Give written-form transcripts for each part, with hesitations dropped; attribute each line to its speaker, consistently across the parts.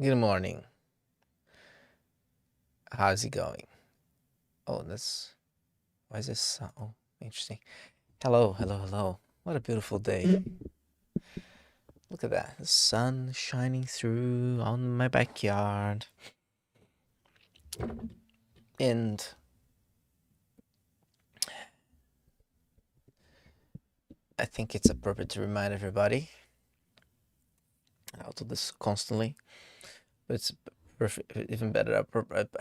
Speaker 1: Good morning. How's it going? Oh, why is this? Oh, interesting. Hello, hello, hello. What a beautiful day. Look at that. The sun shining through on my backyard. And I think it's appropriate to remind everybody. I'll do this constantly. But it's perfect, even better. Appropriate.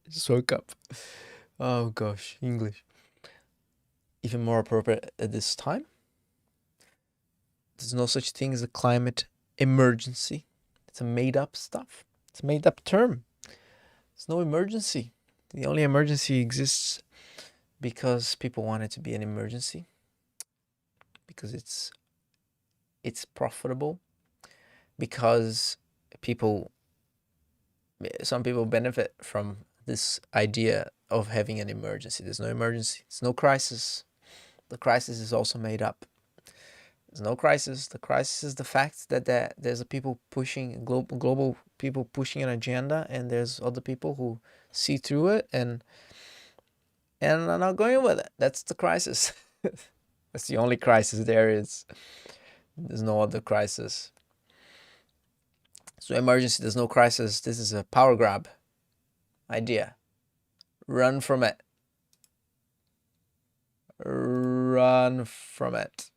Speaker 1: Just woke up. Oh gosh, English. Even more appropriate at this time. There's no such thing as a climate emergency. It's a made-up stuff. It's a made-up term. There's no emergency. The only emergency exists because people want it to be an emergency. Because it's profitable. Because some people benefit from this idea of having an emergency. There's no emergency. There's no crisis. The crisis is also made up. There's no crisis. The crisis is the fact that there's people pushing, global people pushing an agenda, and there's other people who see through it and are not going with it. That's the crisis. That's the only crisis there is. There's no other crisis. So emergency, there's no crisis. This is a power grab idea. Run from it. Run from it.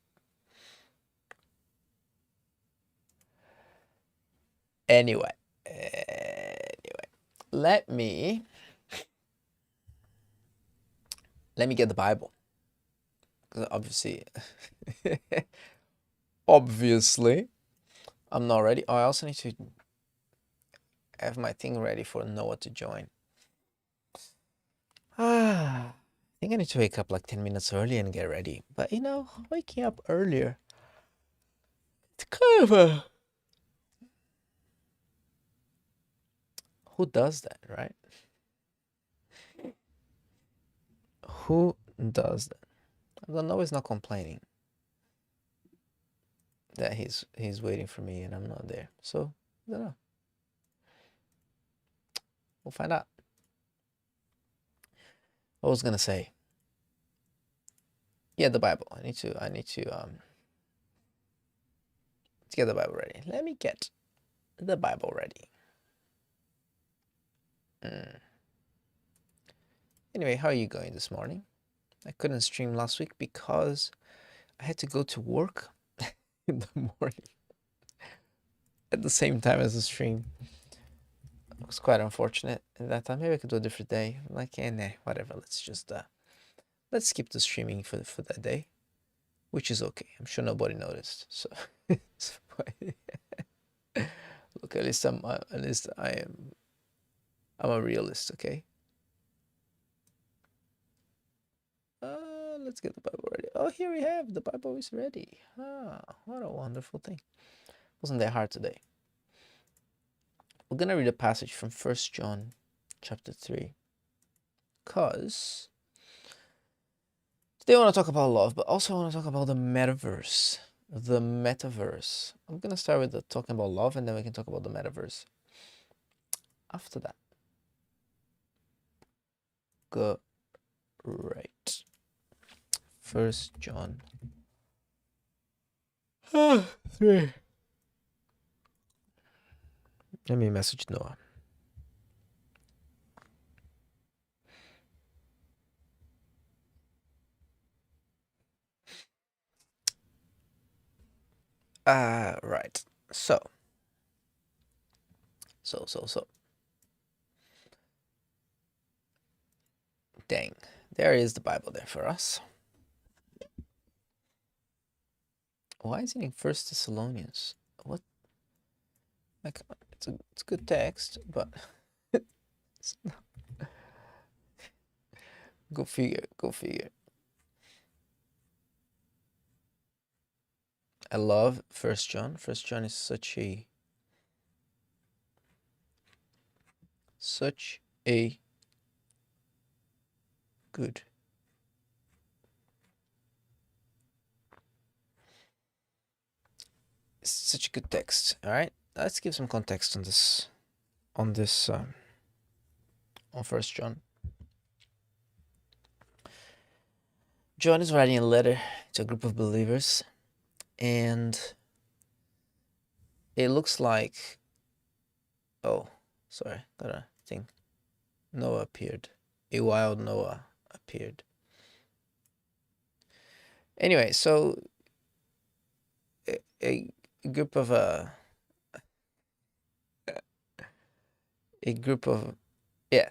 Speaker 1: Anyway, let me get the Bible. Because obviously, I'm not ready. Oh, I also need to have my thing ready for Noah to join. I think I need to wake up like 10 minutes early and get ready. But waking up earlier, it's kind of a... Who does that, right? Who does that? I don't know. He's not complaining that he's waiting for me and I'm not there. So I don't know. We'll find out. I was gonna say, Yeah, the Bible. I need to let's get the Bible ready. Let me get the Bible ready. Anyway, how are you going this morning? I couldn't stream last week because I had to go to work in the morning at the same time as the stream. It was quite unfortunate at that time. Maybe I could do a different day. I'm like, nah, whatever. Let's just let's skip the streaming for that day, which is okay. I'm sure nobody noticed. So look, at least I'm a realist, okay? Let's get the Bible ready. Oh, here we have the Bible is ready. Ah, what a wonderful thing. Wasn't that hard today? We're gonna read a passage from 1 John chapter 3. Because today I want to talk about love, but also I want to talk about the metaverse. The metaverse. I'm gonna start with talking about love, and then we can talk about the metaverse after that. Great. 1 John 3. Let me message Noah. Right. So. Dang. There is the Bible there for us. Why is it in 1 Thessalonians? What? Like, it's a good text, but it's not. Go figure. I love 1 John. 1 John is such a good such a good text. All right, let's give some context on this on 1 John. John is writing a letter to a group of believers, and it looks like, oh, sorry, got a thing. Noah appeared. A wild Noah appeared. Anyway, so a group of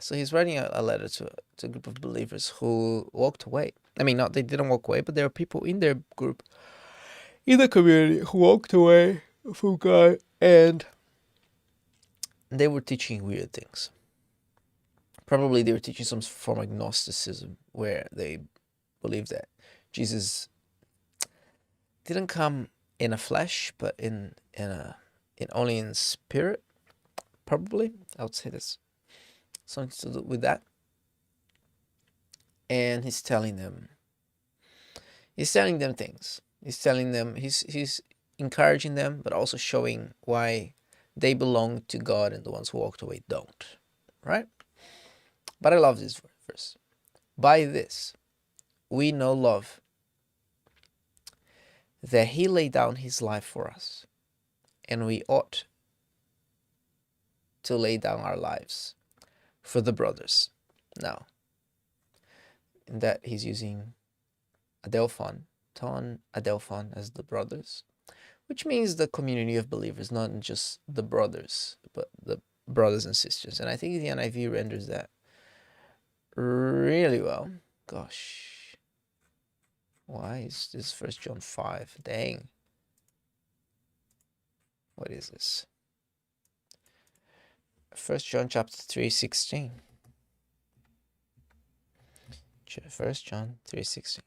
Speaker 1: so he's writing a letter to a group of believers who walked away. I mean, not they didn't walk away, but there are people in their group, in the community, who walked away from God, and they were teaching weird things. Probably they were teaching some form of Gnosticism, where they believed that Jesus didn't come in a flesh, but in only in spirit. Probably, I would say this something to do with that. And he's telling them things. He's encouraging them, but also showing why they belong to God and the ones who walked away don't. Right? But I love this verse. By this, we know love, that he laid down his life for us, and we ought to lay down our lives for the brothers. Now, in that he's using adelphon, ton adelphon as the brothers, which means the community of believers, not just the brothers, but the brothers and sisters. And I think the NIV renders that really well. Gosh, why is this 1 John 5? Dang. What is this? 1 John chapter 3:16. 1 John 3:16.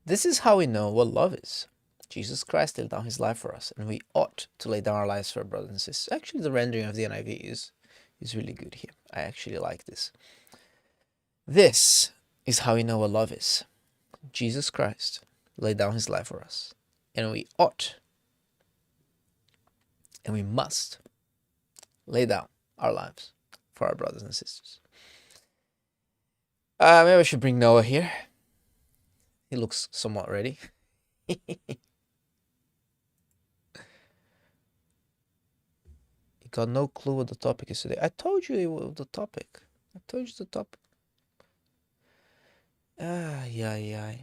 Speaker 1: This is how we know what love is. Jesus Christ laid down his life for us, and we ought to lay down our lives for our brothers and sisters. Actually, the rendering of the NIV is really good here. I actually like this. This is how we know what love is. Jesus Christ laid down his life for us, and we ought, and we must lay down our lives for our brothers and sisters. Maybe I should bring Noah here. He looks somewhat ready. He got no clue what the topic is today. I told you it was the topic. I told you the topic. Yeah.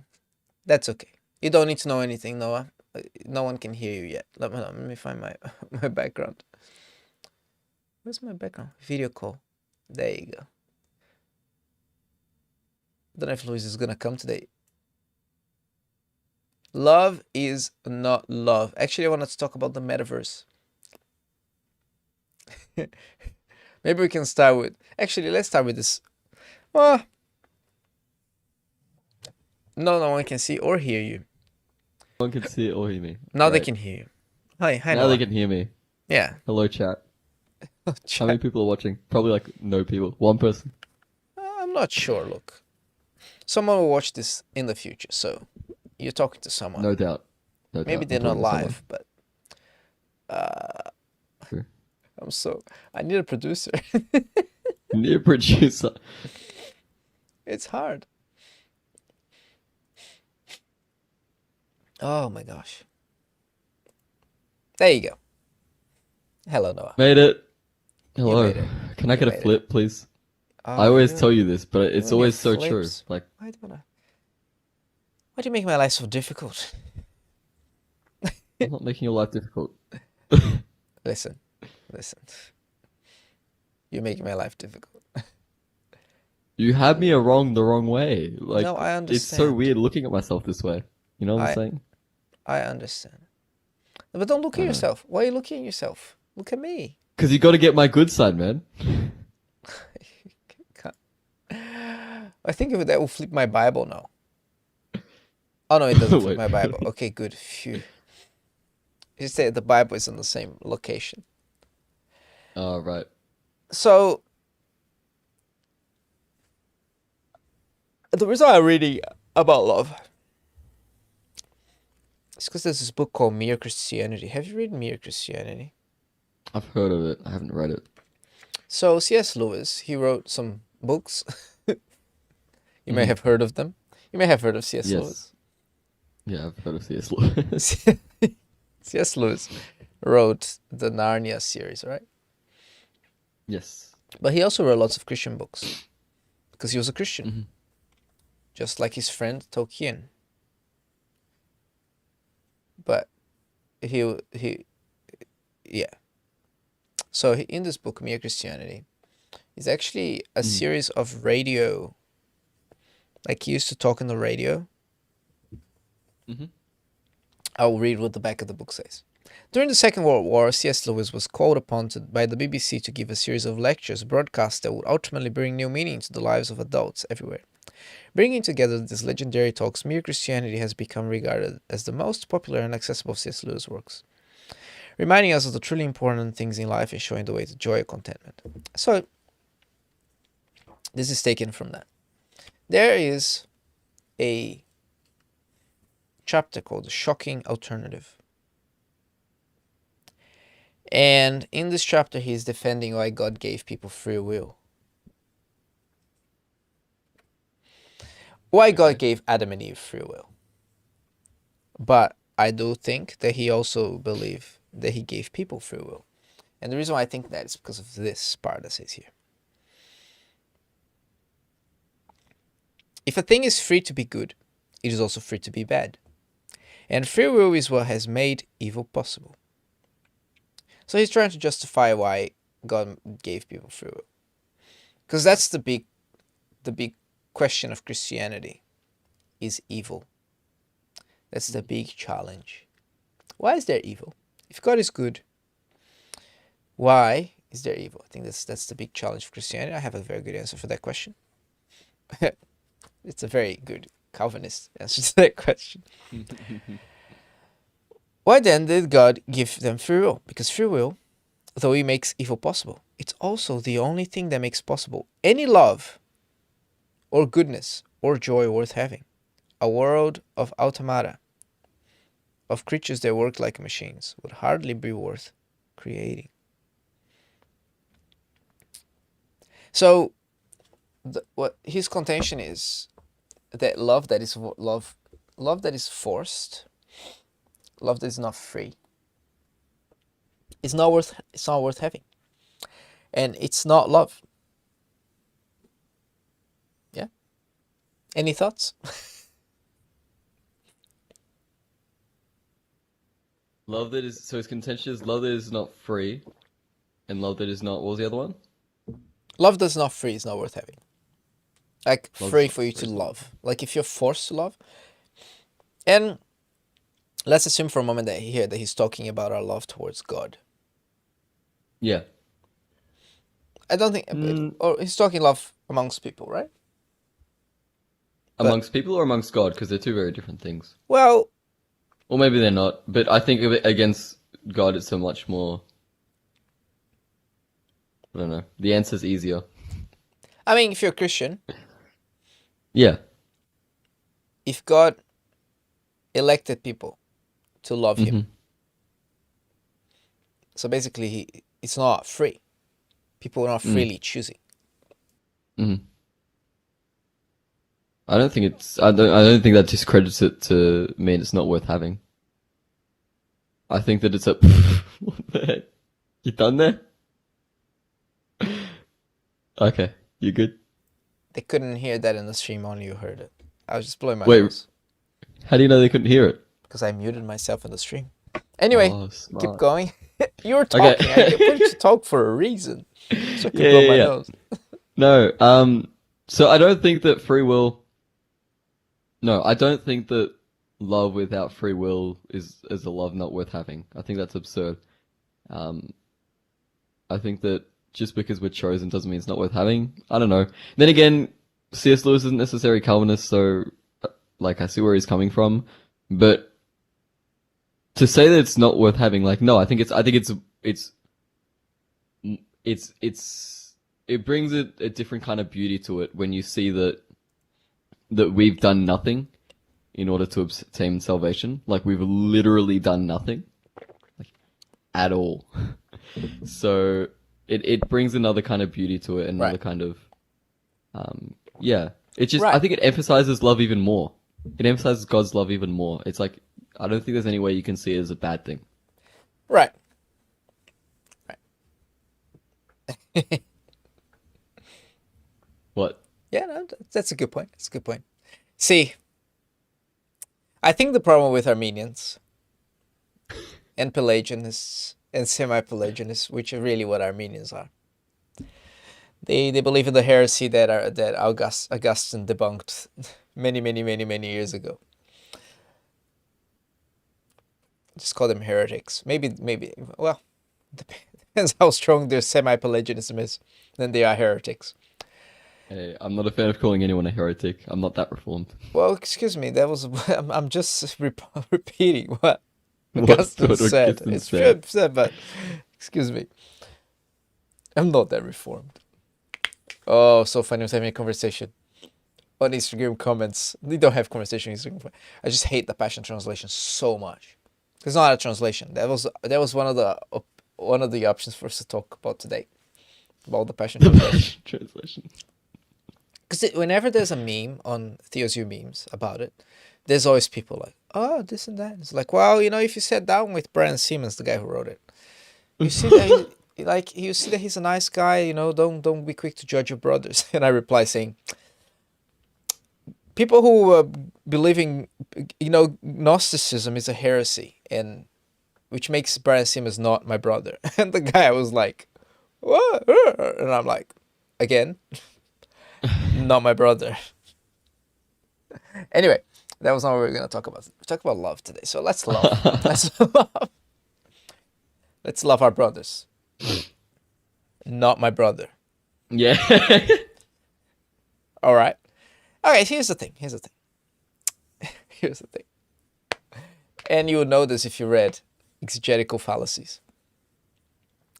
Speaker 1: That's okay. You don't need to know anything, Noah. No one can hear you yet. Let me find my my background. Where's my background? Video call. There you go. I don't know if Luis is gonna come today. Love is not love. Actually, I wanted to talk about the metaverse. Maybe we can start with... Actually, let's start with this. Well, no one can see or hear you.
Speaker 2: No one can see it or hear me.
Speaker 1: Now they
Speaker 2: Right.
Speaker 1: can hear you. Hi,
Speaker 2: Now
Speaker 1: Noah.
Speaker 2: they can hear me.
Speaker 1: Yeah.
Speaker 2: Hello, chat. How many people are watching? Probably like no people. One person.
Speaker 1: I'm not sure. Look, someone will watch this in the future, so you're talking to someone.
Speaker 2: No doubt. No
Speaker 1: Maybe
Speaker 2: doubt.
Speaker 1: they're
Speaker 2: I'm
Speaker 1: not
Speaker 2: talking to
Speaker 1: live, but
Speaker 2: True.
Speaker 1: I need a producer.
Speaker 2: Near producer.
Speaker 1: It's hard. Oh my gosh. There you go. Hello, Noah.
Speaker 2: Made it. Hello.
Speaker 1: made it.
Speaker 2: Can I
Speaker 1: You
Speaker 2: get a
Speaker 1: made it.
Speaker 2: flip, please?
Speaker 1: Oh,
Speaker 2: I always tell you this, but it's
Speaker 1: and your
Speaker 2: always so true.
Speaker 1: flips.
Speaker 2: Like,
Speaker 1: Why do you make my life so difficult?
Speaker 2: I'm not making your life difficult.
Speaker 1: Listen. You're making my life difficult.
Speaker 2: You had me the wrong way. Like,
Speaker 1: No, I
Speaker 2: it's so
Speaker 1: understand.
Speaker 2: weird looking at myself this way. You know what I'm saying?
Speaker 1: I understand. But don't look at yourself. Why are you looking at yourself? Look at me.
Speaker 2: Because you got to get my good side, man.
Speaker 1: I think that will flip my Bible now. Oh no, it doesn't flip
Speaker 2: Wait,
Speaker 1: my Bible.
Speaker 2: really?
Speaker 1: Okay, good. Phew. You said the Bible is in the same location.
Speaker 2: Oh, right.
Speaker 1: So the reason I'm reading about love is because there's this book called Mere Christianity. Have you read Mere Christianity?
Speaker 2: I've heard of it. I haven't read it.
Speaker 1: So C.S. Lewis, he wrote some books. You may have heard of them. You may have heard of C.S.
Speaker 2: Yes.
Speaker 1: Lewis.
Speaker 2: Yeah, I've heard of C.S. Lewis.
Speaker 1: C.S. Lewis wrote the Narnia series, right?
Speaker 2: Yes.
Speaker 1: But he also wrote lots of Christian books because he was a Christian,
Speaker 2: Mm-hmm.
Speaker 1: just like his friend Tolkien. But yeah. So in this book, Mere Christianity, is actually a series of radio. Like he used to talk on the radio.
Speaker 2: Mm-hmm.
Speaker 1: I'll read what the back of the book says. During the Second World War, C.S. Lewis was called upon by the BBC to give a series of lectures broadcast that would ultimately bring new meaning to the lives of adults everywhere. Bringing together these legendary talks, Mere Christianity has become regarded as the most popular and accessible of C.S. Lewis' works, reminding us of the truly important things in life and showing the way to joy and contentment. So, this is taken from that. There is a chapter called The Shocking Alternative. And in this chapter, he's defending why God gave people free will. Why God gave Adam and Eve free will. But I do think that he also believed that he gave people free will. And the reason why I think that is because of this part that says here. If a thing is free to be good, it is also free to be bad. And free will is what has made evil possible. So he's trying to justify why God gave people free will. Because that's the big question of Christianity. Is evil. That's the big challenge. Why is there evil? If God is good, why is there evil? I think that's the big challenge of Christianity. I have a very good answer for that question. It's a very good Calvinist answer to that question. Why then did God give them free will? Because free will, though it makes evil possible, it's also the only thing that makes possible any love or goodness or joy worth having. A world of automata, of creatures that work like machines, would hardly be worth creating. So, what his contention is that love, that is love love that is forced, love that is not free, it's not worth having. And it's not love. Yeah? Any thoughts?
Speaker 2: Love that is so it's contentious. Love that is not free, and love that is not. What was the other one?
Speaker 1: Love that's not free is not worth having. Like,
Speaker 2: Love's
Speaker 1: free
Speaker 2: not
Speaker 1: for you
Speaker 2: free
Speaker 1: to
Speaker 2: is not-
Speaker 1: love. Like, if you're forced to love. And let's assume for a moment that he's talking about our love towards God.
Speaker 2: Yeah.
Speaker 1: I don't think, or he's talking love amongst people, right?
Speaker 2: Amongst people or amongst God, because they're two very different things.
Speaker 1: Well,
Speaker 2: Or maybe they're not. But I think of it against God, it's so much more. I don't know. The answer's easier.
Speaker 1: I mean, if you're a Christian,
Speaker 2: Yeah.
Speaker 1: if God elected people to love him, so basically it's not free. People are not freely choosing.
Speaker 2: I don't think it's. I don't think that discredits it to mean it's not worth having. I think that it's a. What the heck? You done there? Okay, you good?
Speaker 1: They couldn't hear that in the stream, only you heard it. I was just blowing my
Speaker 2: Wait.
Speaker 1: nose
Speaker 2: How do you know they couldn't hear it?
Speaker 1: because I muted myself in the stream. Anyway,
Speaker 2: Oh,
Speaker 1: keep
Speaker 2: smart.
Speaker 1: going. You were talking.
Speaker 2: Okay.
Speaker 1: I put you to talk for a reason, so I could
Speaker 2: Yeah,
Speaker 1: blow
Speaker 2: yeah,
Speaker 1: my
Speaker 2: yeah.
Speaker 1: nose.
Speaker 2: No. So I don't think that free will. No, I don't think that love without free will is a love not worth having. I think that's absurd. I think that just because we're chosen doesn't mean it's not worth having. I don't know. Then again, C.S. Lewis isn't necessarily Calvinist, so like I see where he's coming from, but to say that it's not worth having, like no, I think it brings a different kind of beauty to it when you see that we've done nothing in order to obtain salvation. Like we've literally done nothing, like at all. So it brings another kind of beauty to it, another
Speaker 1: Right.
Speaker 2: kind of yeah. It just
Speaker 1: Right.
Speaker 2: I think it emphasizes love even more. It emphasizes God's love even more. It's like I don't think there's any way you can see it as a bad thing.
Speaker 1: Right.
Speaker 2: What?
Speaker 1: Yeah, no, that's a good point. That's a good point. See, I think the problem with Armenians and Pelagianists and semi-Pelagianists, which are really what Armenians are, they believe in the heresy that Augustine debunked many years ago. Just call them heretics. Maybe. Well, depends how strong their semi-Pelagianism is. Then they are heretics.
Speaker 2: Hey, I'm not a fan of calling anyone a heretic. I'm not that reformed.
Speaker 1: Well, excuse me. That was I'm just repeating what
Speaker 2: What
Speaker 1: Augustine said.
Speaker 2: Augustine
Speaker 1: It's
Speaker 2: said.
Speaker 1: true, but excuse me. I'm not that reformed. Oh, so funny. I was having a conversation on Instagram comments. We don't have conversation on Instagram. I just hate the Passion Translation so much. It's not a translation. That was one of the options for us to talk about today. About the Passion Translation.
Speaker 2: Translation.
Speaker 1: Because whenever there's a meme on Theosue memes about it, there's always people like, oh, this and that. It's like, well, if you sat down with Brian Simmons, the guy who wrote it, you see that you see that he's a nice guy. Don't be quick to judge your brothers. And I reply saying, people who believe in, Gnosticism is a heresy, and which makes Brian Simmons not my brother. And the guy was like, what? And I'm like, again. Not my brother. Anyway, that was not what we were going to talk about. We're talking about love today. So let's love. Let's love our brothers. Not my brother.
Speaker 2: Yeah.
Speaker 1: All right. Okay, here's the thing. And you would know this if you read Exegetical Fallacies.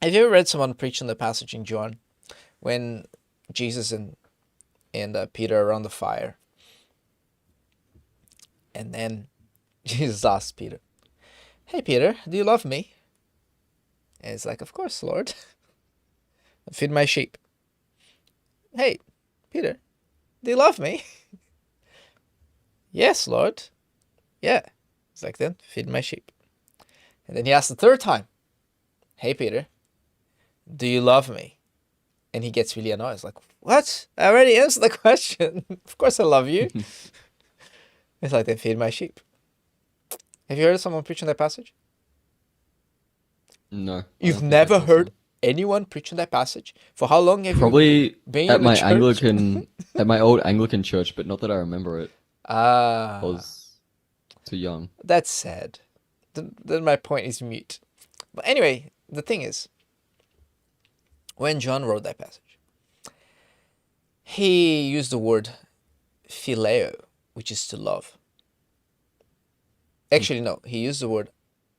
Speaker 1: Have you ever read someone preach on the passage in John when Jesus and Peter are on the fire? And then Jesus asks Peter, hey, Peter, do you love me? And he's like, of course, Lord. Feed my sheep. Hey, Peter, do you love me? Yes, Lord. Yeah. It's like, then feed my sheep. And then he asks the third time, hey, Peter, do you love me? And he gets really annoyed. It's like, what? I already answered the question. Of course I love you. It's like, then feed my sheep. Have you heard someone preaching that passage?
Speaker 2: No. I
Speaker 1: You've
Speaker 2: don't think I
Speaker 1: never
Speaker 2: thought so.
Speaker 1: heard anyone preaching that passage? For how long have you
Speaker 2: Probably
Speaker 1: been
Speaker 2: at
Speaker 1: in the
Speaker 2: my
Speaker 1: church?
Speaker 2: at my old Anglican church, but not that I remember it. I
Speaker 1: Ah,
Speaker 2: was too young.
Speaker 1: that's sad. Then my point is mute. But anyway, the thing is, when John wrote that passage, he used the word phileo, which is to love. Actually, no, he used the word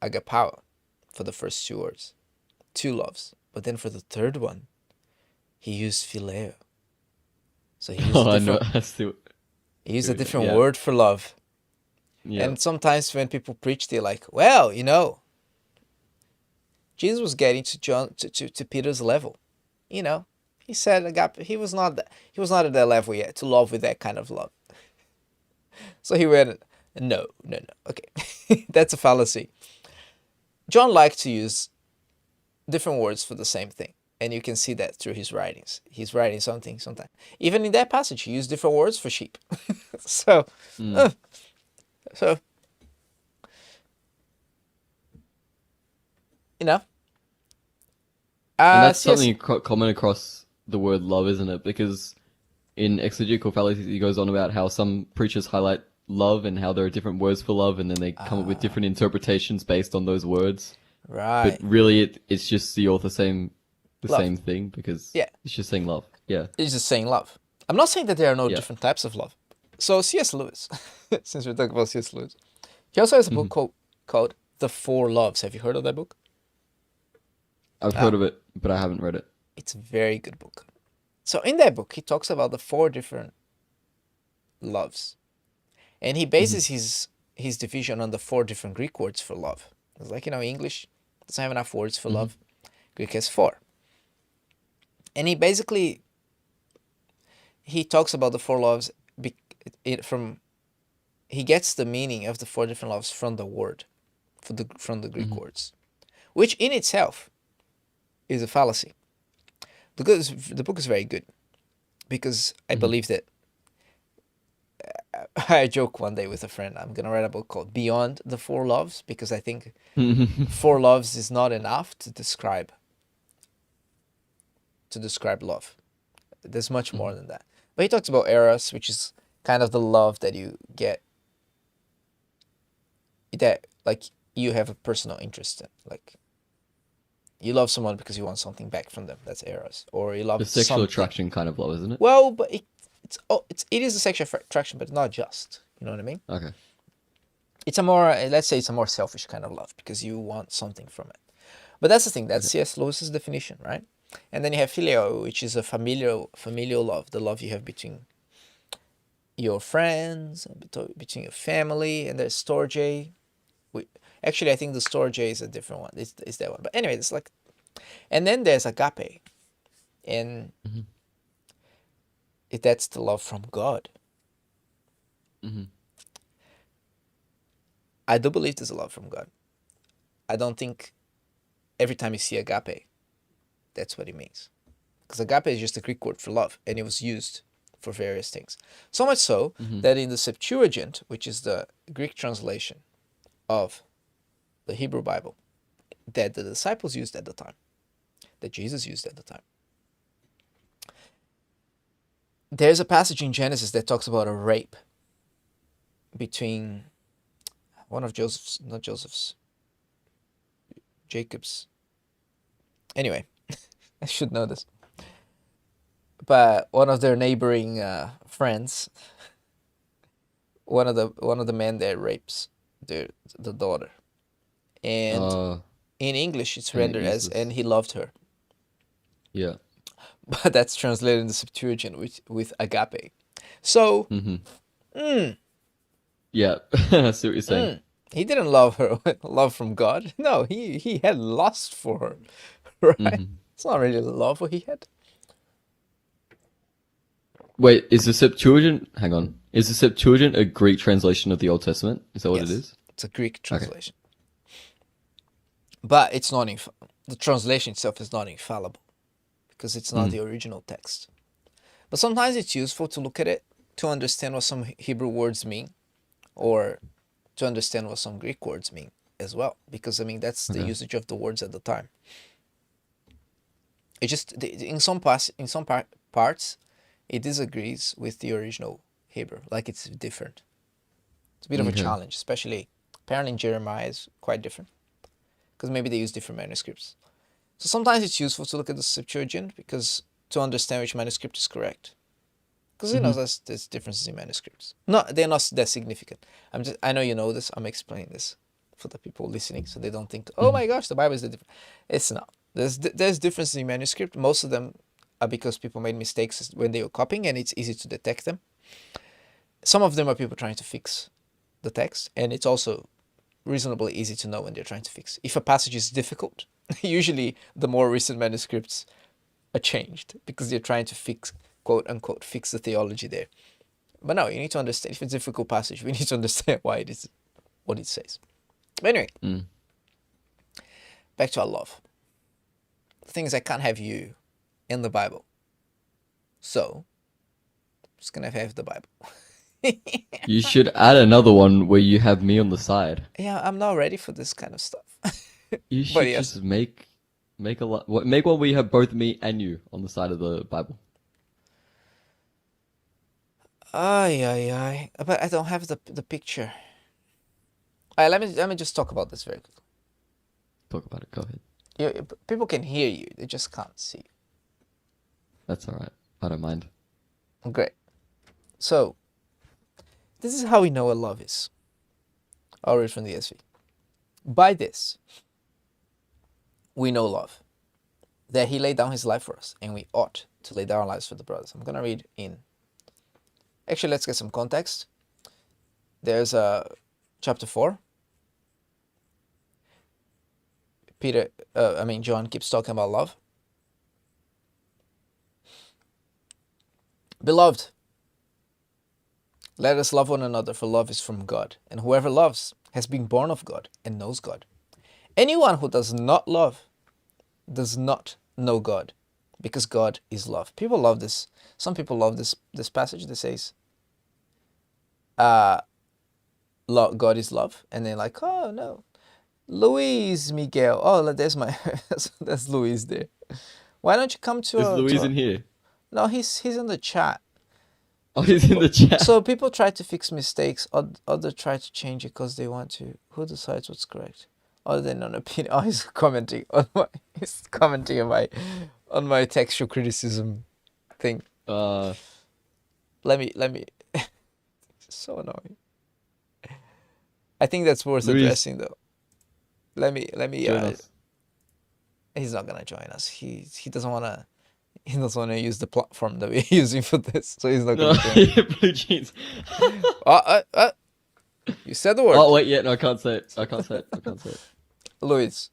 Speaker 1: agapao for the first two words, two loves. But then for the third one, he used phileo. So he used
Speaker 2: Oh,
Speaker 1: a
Speaker 2: I know.
Speaker 1: different,
Speaker 2: I still.
Speaker 1: he used a different
Speaker 2: Yeah.
Speaker 1: word for love.
Speaker 2: Yeah.
Speaker 1: And sometimes when people preach, they're like, well, Jesus was getting to John to Peter's level. He said agape. He was not at that level yet to love with that kind of love. So he went, no. Okay. That's a fallacy. John liked to use different words for the same thing. And you can see that through his writings. He's writing something sometimes. Even in that passage, he used different words for sheep. So,
Speaker 2: Mm.
Speaker 1: so, you know.
Speaker 2: And that's
Speaker 1: Yes.
Speaker 2: something common across the word love, isn't it? Because in exegetical fallacies, he goes on about how some preachers highlight love and how there are different words for love, and then they come up with different interpretations based on those words.
Speaker 1: Right.
Speaker 2: But really, it's just the author saying the
Speaker 1: Love.
Speaker 2: same thing because
Speaker 1: Yeah.
Speaker 2: it's just saying love. Yeah.
Speaker 1: It's just saying love. I'm not saying that there are no
Speaker 2: Yeah.
Speaker 1: different types of love. So C.S. Lewis, since we're talking about C.S. Lewis, he also has a book called The Four Loves. Have you heard of that book?
Speaker 2: I've heard of it, but I haven't read it.
Speaker 1: It's a very good book. So in that book, he talks about the four different loves. And he bases his division on the four different Greek words for love. It's like, English doesn't have enough words for love. Greek has four. And he talks about the four loves he gets the meaning of the four different loves from the word, from the Greek words, which in itself is a fallacy. The book is very good because I believe that I joke one day with a friend, I'm going to write a book called Beyond the Four Loves, because I think four loves is not enough to describe love. There's much more than that. But he talks about eros, which is kind of the love that you get, that like you have a personal interest in. Like you love someone because you want something back from them. That's eros. Or you love
Speaker 2: The sexual
Speaker 1: something.
Speaker 2: attraction kind of love, isn't it?
Speaker 1: Well, but it is a sexual attraction, but not just. You know what I mean?
Speaker 2: Okay.
Speaker 1: It's let's say it's a more selfish kind of love because you want something from it. But that's the thing. That's C.S. Lewis's definition, right? And then you have phileo, which is a familial love, the love you have between your friends, between your family, and there's storge. Actually, I think the storge is a different one. It's that one. But anyway, it's like, and then there's agape, and that's the love from God. I do believe there's a love from God. I don't think every time you see agape, that's what it means. Because agape is just a Greek word for love, and it was used for various things. So much so that in the Septuagint, which is the Greek translation of the Hebrew Bible, that the disciples used at the time, that Jesus used at the time, there's a passage in Genesis that talks about a rape between one of Jacob's. Anyway, I should know this. But one of their neighboring friends, one of the men there rapes the daughter, and in English it's rendered as "and he loved her."
Speaker 2: Yeah.
Speaker 1: But that's translated in the Septuagint with agape. So,
Speaker 2: Yeah, I see what you're saying.
Speaker 1: he didn't love her, love from God. No, he had lust for her, right? It's not really love what he had.
Speaker 2: Wait, is the Septuagint? Hang on. Is the Septuagint a Greek translation of the Old Testament? Is that what it
Speaker 1: Yes,
Speaker 2: is?
Speaker 1: it's a Greek
Speaker 2: Okay.
Speaker 1: translation, but it's not the translation itself is not infallible because it's not
Speaker 2: Mm.
Speaker 1: the original text. But sometimes it's useful to look at it to understand what some Hebrew words mean, or to understand what some Greek words mean as well, because I mean that's the
Speaker 2: Okay.
Speaker 1: usage of the words at the time. It just in some parts it disagrees with the original Hebrew, like it's different. It's a bit of a
Speaker 2: Okay.
Speaker 1: challenge, especially apparently in Jeremiah is quite different because maybe they use different manuscripts. So sometimes it's useful to look at the Septuagint because to understand which manuscript is correct. Because
Speaker 2: Mm-hmm.
Speaker 1: there's differences in manuscripts. No, they're not that significant. I know you know this. I'm explaining this for the people listening, so they don't think, oh
Speaker 2: Mm-hmm.
Speaker 1: my gosh, the Bible is the different. It's not. There's differences in manuscript. Most of them are because people made mistakes when they were copying, and it's easy to detect them. Some of them are people trying to fix the text, and it's also reasonably easy to know when they're trying to fix. If a passage is difficult, usually the more recent manuscripts are changed because they're trying to fix, quote unquote, fix the theology there. But no, you need to understand. If it's a difficult passage, we need to understand why it is what it says. But anyway,
Speaker 2: Mm.
Speaker 1: back to our love. The thing is, I can't have you in the Bible. So, I'm just going to have the Bible.
Speaker 2: You should add another one where you have me on the side.
Speaker 1: Yeah, I'm not ready for this kind of stuff.
Speaker 2: You
Speaker 1: But
Speaker 2: should
Speaker 1: yes.
Speaker 2: just make a lot. Make one where you have both me and you on the side of the Bible.
Speaker 1: Ay, ay, ay. But I don't have the picture. All right, let me just talk about this very quickly.
Speaker 2: Talk about it. Go ahead.
Speaker 1: People can hear you, they just can't see you.
Speaker 2: That's all right. I don't mind.
Speaker 1: Great. So, this is how we know what love is. I'll read from the ESV. By this, we know love, that he laid down his life for us, and we ought to lay down our lives for the brothers. I'm going to read in. Actually, let's get some context. There's chapter 4. John keeps talking about love. Beloved, let us love one another, for love is from God, and whoever loves has been born of God and knows God. Anyone who does not love does not know God, because God is love. People love this. Some people love this passage that says, God is love, and they're like, oh no, Luis Miguel. Oh, there's my that's Luis there. Why don't you come
Speaker 2: Is
Speaker 1: to
Speaker 2: Louise
Speaker 1: a...
Speaker 2: in here?
Speaker 1: No, he's in the chat.
Speaker 2: Oh,
Speaker 1: So
Speaker 2: he's in
Speaker 1: people
Speaker 2: the chat.
Speaker 1: so people try to fix mistakes, or other try to change it because they want to. Who decides what's correct? Other than an opinion. Oh, he's commenting on my textual criticism thing.
Speaker 2: Uh,
Speaker 1: Let me so annoying. I think that's worth
Speaker 2: Louise,
Speaker 1: addressing though. Let me
Speaker 2: join us.
Speaker 1: he's not gonna join us. He doesn't wanna use the platform that we're using for this, so he's not
Speaker 2: No,
Speaker 1: gonna join.
Speaker 2: blue jeans.
Speaker 1: You said the
Speaker 2: Oh
Speaker 1: word.
Speaker 2: wait, yeah, no, I can't say it. I can't say it. I can't say it.
Speaker 1: Louis.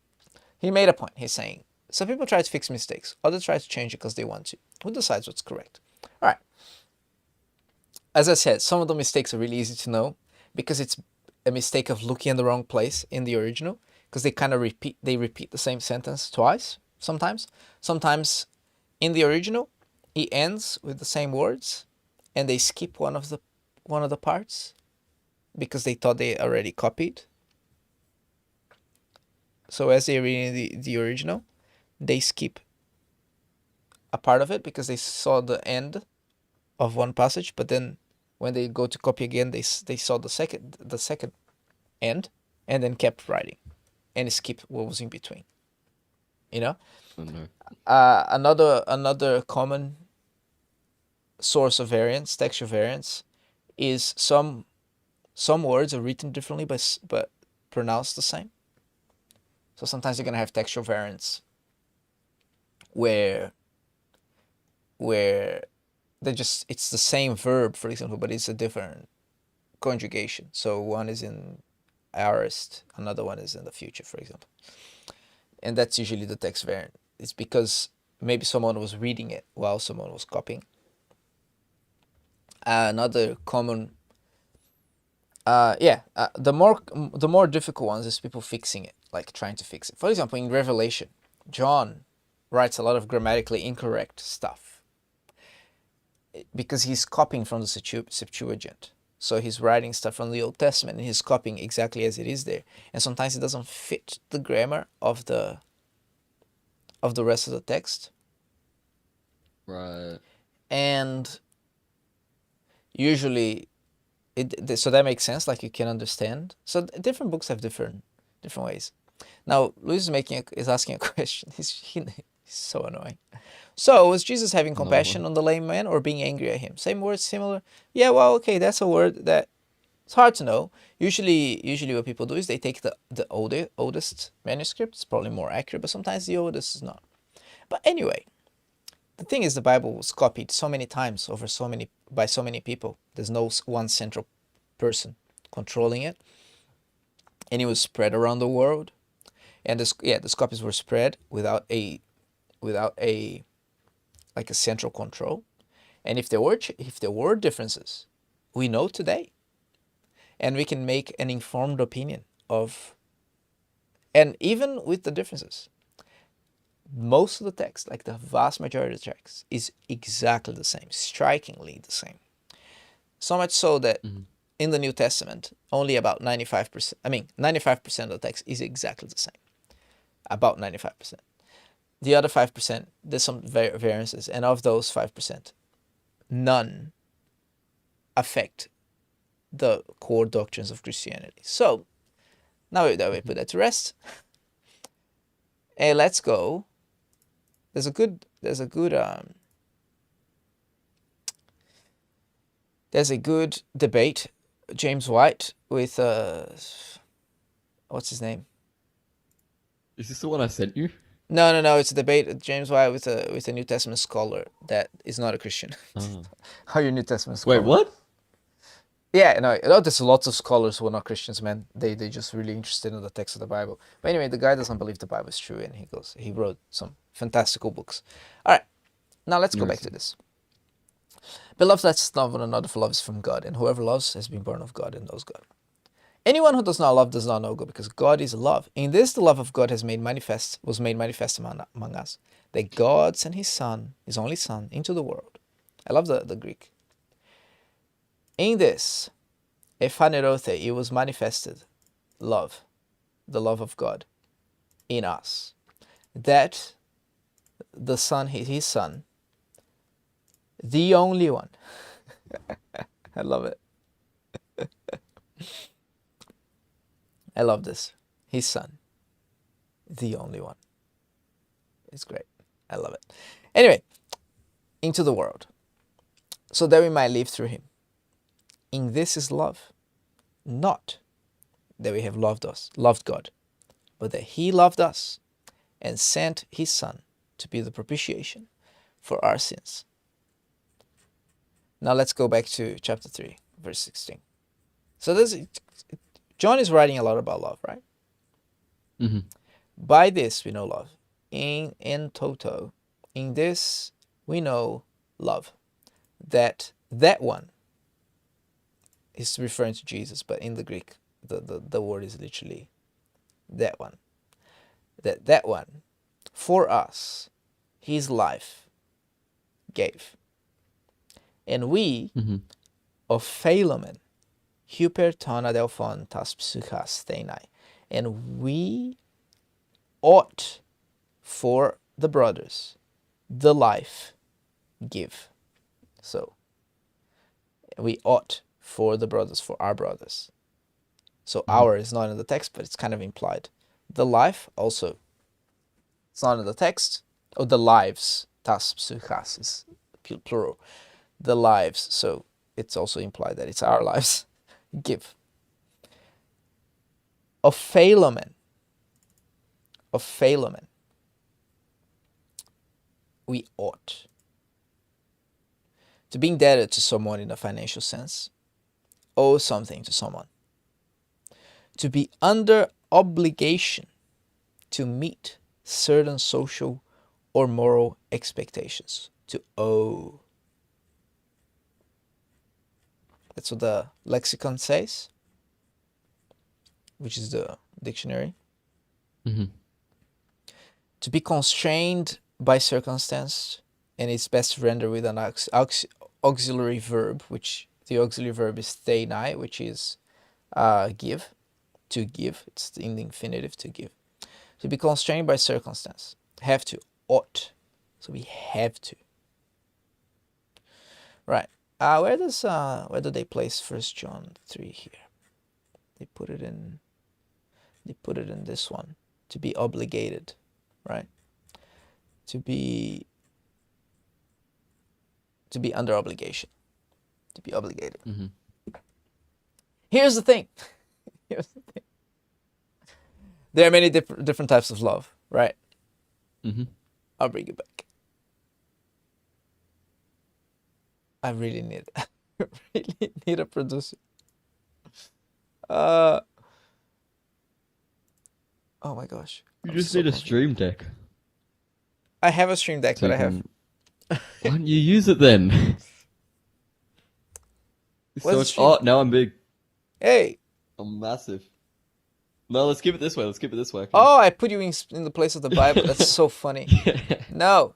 Speaker 1: He made a point. He's saying some people try to fix mistakes, others try to change it because they want to. Who decides what's correct? All right. As I said, some of the mistakes are really easy to know because it's a mistake of looking in the wrong place in the original, because they kind of repeat the same sentence twice sometimes. Sometimes in the original it ends with the same words and they skip one of the parts because they thought they already copied. So as they're reading the original, they skip a part of it because they saw the end of one passage, but then when they go to copy again, they saw the second end, and then kept writing, and skip what was in between. You know,
Speaker 2: Oh no.
Speaker 1: another common source of variance, textual variance, is some words are written differently, but pronounced the same. So sometimes you're gonna have textual variance where it's the same verb, for example, but it's a different conjugation. So one is in aorist, another one is in the future, for example. And that's usually the text variant. It's because maybe someone was reading it while someone was copying. Another common, the more difficult ones is people fixing it, like trying to fix it. For example, in Revelation, John writes a lot of grammatically incorrect stuff because he's copying from the Septuagint. So he's writing stuff from the Old Testament and he's copying exactly as it is there. And sometimes it doesn't fit the grammar of the rest of the text.
Speaker 2: Right.
Speaker 1: And usually so that makes sense, like you can understand. So different books have different ways. Now Luis is asking a question. He's so annoying. So was Jesus having compassion on the lame man or being angry at him? Same word, similar? Yeah, well, okay, that's a word that it's hard to know. Usually what people do is they take the oldest manuscript. It's probably more accurate, but sometimes the oldest is not. But anyway, the thing is, the Bible was copied so many times by so many people. There's no one central person controlling it, and it was spread around the world. And the copies were spread without a like a central control. And if there were differences, we know today, and we can make an informed opinion of. And even with the differences, most of the text, like the vast majority of the text, is exactly the same, strikingly the same. So much so that in the New Testament, only about 95%, 95% of the text is exactly the same. About 95%. The other 5%, there's some variances, and of those 5%, none affect the core doctrines of Christianity. So, now that we put that to rest, and let's go. There's a good debate, James White with what's his name?
Speaker 2: Is this the one I sent you?
Speaker 1: No. It's a debate, James White with a New Testament scholar that is not a Christian.
Speaker 2: Oh.
Speaker 1: How you New Testament scholar?
Speaker 2: Wait, what?
Speaker 1: Yeah, no, there's lots of scholars who are not Christians, man. They just really interested in the text of the Bible. But anyway, the guy doesn't believe the Bible is true, and he wrote some fantastical books. All right, now let's go back to this. Beloved, let's love one another, for love is from God, and whoever loves has been born of God and knows God. Anyone who does not love does not know God, because God is love. In this, the love of God was made manifest among us, that God sent His Son, His only Son, into the world. I love the Greek. In this, ephanerothe, it was manifested, love, the love of God, in us, that the Son, His Son, the only one, I love it. I love this. His Son, the only one. It's great. I love it. Anyway, into the world, so that we might live through Him. In this is love, not that we have loved God, but that He loved us and sent His Son to be the propitiation for our sins. Now let's go back to chapter 3, verse 16. So John is writing a lot about love, right?
Speaker 2: Mm-hmm.
Speaker 1: By this we know love. In toto. In this we know love. That one is referring to Jesus, but in the Greek, the word is literally that one. That one, for us, His life gave. And we, of Philomen, hypertona delphon tas psychas thenai, and we ought for the brothers the life give. So, we ought for the brothers, for our brothers. So our is not in the text, but it's kind of implied. The life also, it's not in the text. Oh, the lives, tas psychas is plural. The lives, so it's also implied that it's our lives. Give. Of Philomen, we ought to be indebted to someone in a financial sense, owe something to someone, to be under obligation to meet certain social or moral expectations, to owe. That's what the lexicon says, which is the dictionary.
Speaker 2: Mm-hmm.
Speaker 1: To be constrained by circumstance, and it's best rendered with an auxiliary verb, which the auxiliary verb is theinai, which is give, to give. It's in the infinitive, to give. To be constrained by circumstance. Have to, ought. So we have to. Right. Where do they place 1 John 3 here? They put it in this one. To be obligated, right? To be under obligation. To be obligated.
Speaker 2: Mm-hmm.
Speaker 1: Here's the thing. There are many different types of love, right?
Speaker 2: Mm-hmm.
Speaker 1: I'll bring it back. I really need a producer. Oh my gosh.
Speaker 2: You just need a stream deck.
Speaker 1: I have a stream deck,
Speaker 2: So
Speaker 1: but I have.
Speaker 2: Why don't you use it then?
Speaker 1: What's
Speaker 2: Oh, now I'm big.
Speaker 1: Hey.
Speaker 2: I'm massive. No, let's keep it this way. Let's keep it this way.
Speaker 1: Oh, I put you in the place of the Bible. That's so funny. No.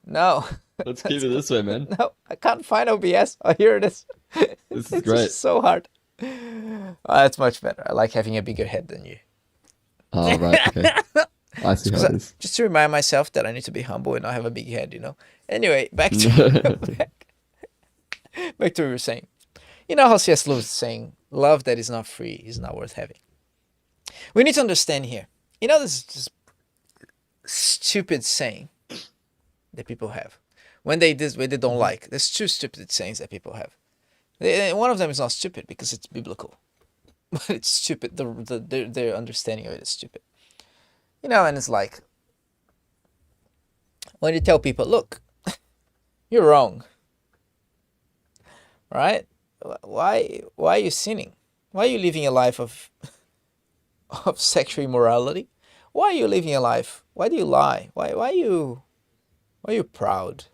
Speaker 2: Let's keep it this way, man.
Speaker 1: No, I can't find OBS. Oh, here it is.
Speaker 2: This is
Speaker 1: It's
Speaker 2: great.
Speaker 1: just so hard. That's much better. I like having a bigger head than you.
Speaker 2: Oh, right. Okay. I see how it is.
Speaker 1: Just to remind myself that I need to be humble and not have a big head, Anyway, back to what we were saying. You know how C.S. Lewis is saying, love that is not free is not worth having. We need to understand here. This is just stupid saying that people have. When they don't like. There's two stupid sayings that people have. One of them is not stupid because it's biblical. But it's stupid. Their understanding of it is stupid. And it's like, when you tell people, look, you're wrong. Right? Why are you sinning? Why are you living a life of sexual immorality? Why are you living a life? Why do you lie? Why are you proud?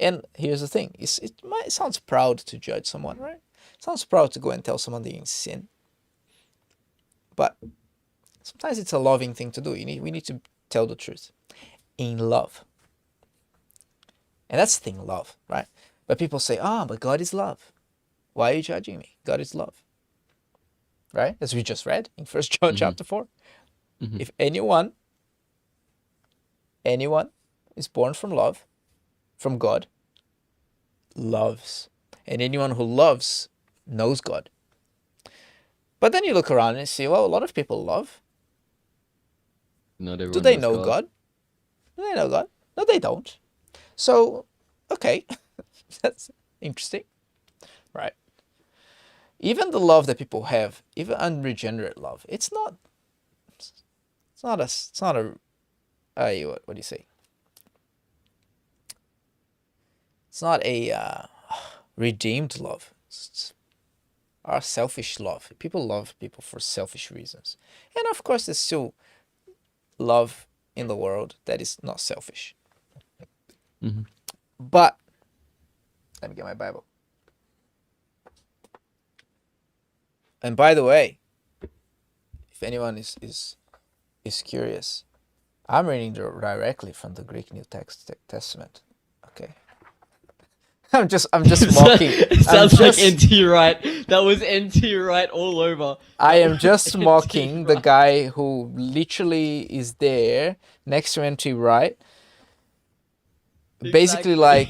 Speaker 1: And here's the thing: it sounds proud to judge someone, right? It sounds proud to go and tell someone they're in sin. But sometimes it's a loving thing to do. We need to tell the truth in love, and that's the thing, love, right? But people say, but God is love. Why are you judging me? God is love. Right? As we just read in 1 John chapter 4. Mm-hmm. If anyone is born from love, from God, loves. And anyone who loves knows God. But then you look around and see, well, a lot of people love.
Speaker 2: Not everyone
Speaker 1: Do they
Speaker 2: knows
Speaker 1: know God? Do they know God? No, they don't. So, okay. That's interesting. Right? Even the love that people have, even unregenerate love, it's not a what do you say? It's not a redeemed love. It's our selfish love. People love people for selfish reasons. And of course, there's still love in the world that is not selfish.
Speaker 2: Mm-hmm.
Speaker 1: But, let me get my Bible. And by the way, if anyone is curious, I'm reading directly from the Greek New Testament. Okay. I'm just mocking.
Speaker 2: Sounds like NT Wright. That was NT Wright all over.
Speaker 1: I am just mocking the guy who literally is there next to NT Wright. Basically, like,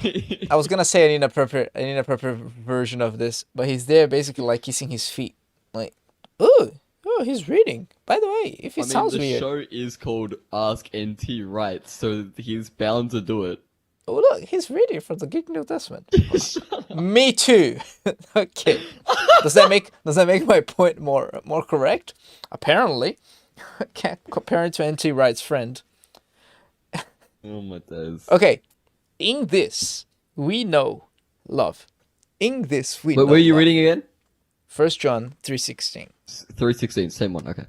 Speaker 1: I was gonna say an inappropriate version of this, but he's there basically like kissing his feet. Like, oh, he's reading. By the way, if it sounds weird.
Speaker 2: The show is called Ask NT Wright, so he's bound to do it.
Speaker 1: Oh, look, he's reading from the Greek New Testament. Me too. Okay. Does that make my point more correct? Apparently. Comparing to NT Wright's friend.
Speaker 2: Oh my days.
Speaker 1: Okay. In this, we know love. In this, we know
Speaker 2: But where are you
Speaker 1: love.
Speaker 2: reading again?
Speaker 1: 1 John 3:16.
Speaker 2: 3:16, same one, okay.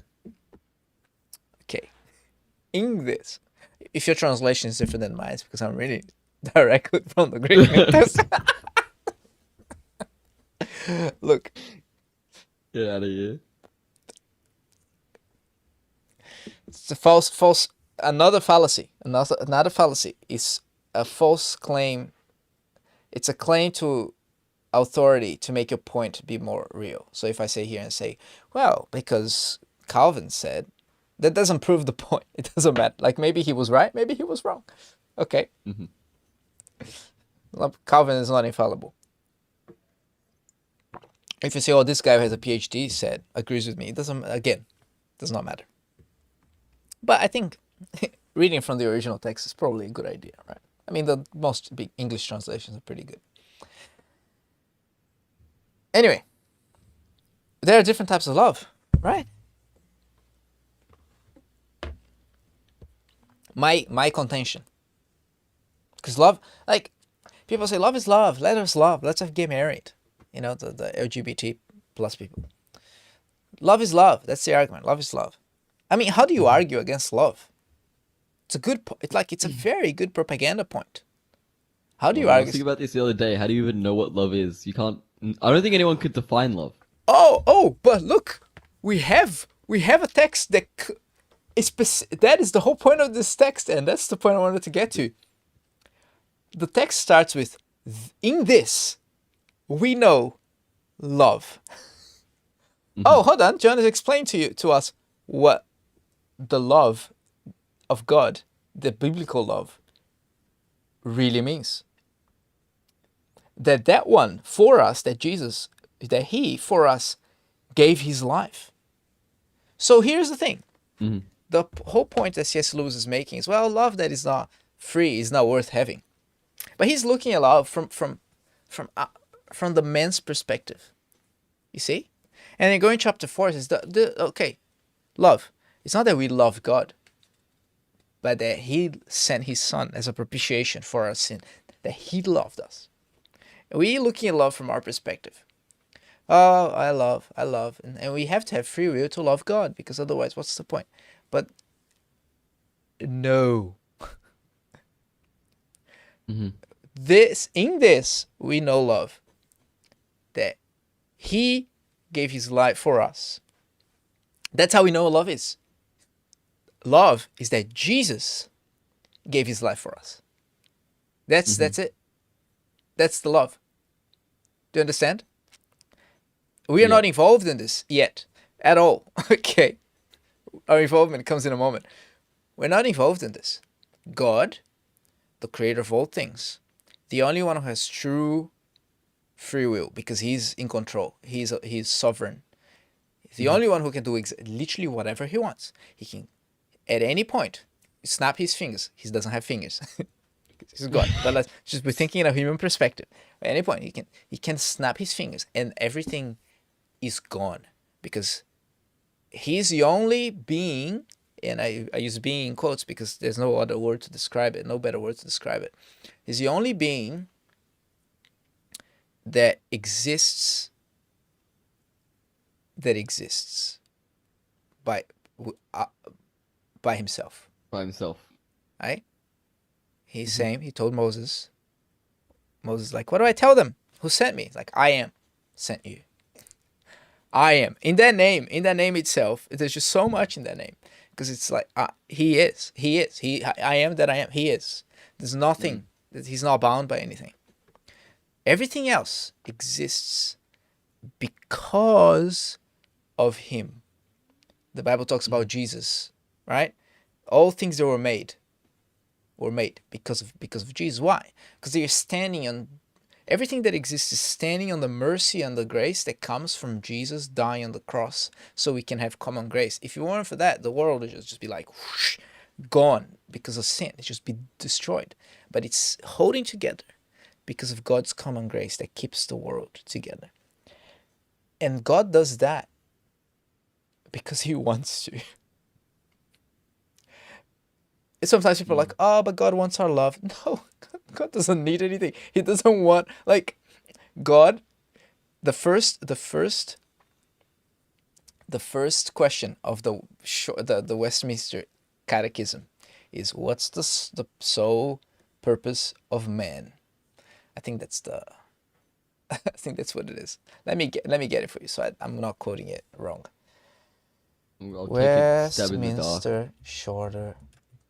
Speaker 1: Okay. In this, if your translation is different than mine, it's because I'm reading directly from the Greek New Testament. Look,
Speaker 2: Get out of here.
Speaker 1: it's a false. Another fallacy. Another fallacy is a false claim. It's a claim to authority to make your point be more real. So if I say here and say, well, because Calvin said, that doesn't prove the point. It doesn't matter. Like maybe he was right, maybe he was wrong. Okay.
Speaker 2: Mhm.
Speaker 1: Calvin is not infallible. If you say, oh, this guy who has a PhD said, agrees with me, it does not matter. But I think reading from the original text is probably a good idea, right? I mean, the most big English translations are pretty good. Anyway, there are different types of love, right? My contention. Because love, like, people say love is love, let us love, let's get married. You know, the LGBT plus people. Love is love, that's the argument, love is love. I mean, how do you argue against love? It's a very good propaganda point. How do you
Speaker 2: I was
Speaker 1: argue?
Speaker 2: thinking about this the other day. How do you even know what love is? You can't. I don't think anyone could define love.
Speaker 1: Oh, but look, we have a text that that is the whole point of this text, and that's the point I wanted to get to. The text starts with, in this, we know love. Oh, hold on. John has explained to us what the love of God, the biblical love, really means. That one for us, that Jesus, that he for us gave his life. So here's the thing. The whole point that C.S. Lewis is making is, well, love that is not free is not worth having. But he's looking at love from the man's perspective. You see? And then going chapter 4 says, okay, love. It's not that we love God, but that he sent his son as a propitiation for our sin, that he loved us. We're looking at love from our perspective. Oh, I love. And we have to have free will to love God, because otherwise, what's the point? But no. In this, we know love. That he gave his life for us. That's how we know what love is. Love is that Jesus gave his life for us. That's it. That's the love. Do you understand? We are not involved in this yet at all. Okay. Our involvement comes in a moment. We're not involved in this. God, the creator of all things, the only one who has true free will, because he's in control. He's sovereign. He's the only one who can do literally whatever he wants. He can, at any point, snap his fingers. He doesn't have fingers. He's God. But let's just be thinking in a human perspective. At any point, he can snap his fingers and everything is gone, because he's the only being, and I use being in quotes because there's no other word to describe it, no better word to describe it. He's the only being that exists by himself.
Speaker 2: By himself.
Speaker 1: Right? He's saying, he told Moses, like, what do I tell them? Who sent me? Like, I am sent you. I am. In that name itself, there's just so much in that name. Because it's like, he is. I am that I am. He is. There's nothing, that he's not bound by anything. Everything else exists because of him. The Bible talks about Jesus, right? All things that were made because of Jesus. Why? Because they are standing on, everything that exists is standing on the mercy and the grace that comes from Jesus dying on the cross, so we can have common grace. If it weren't for that, the world would just be like whoosh, gone because of sin. It'd just be destroyed. But it's holding together because of God's common grace that keeps the world together. And God does that because he wants to. Sometimes people are like, oh, but God wants our love. No, God doesn't need anything. He doesn't want, like, God, the first question of the Westminster Catechism is, what's the sole purpose of man? I think that's I think that's what it is. Let me get it for you, so I'm not quoting it wrong.
Speaker 2: I'll take a stab in the dark.
Speaker 1: Westminster Shorter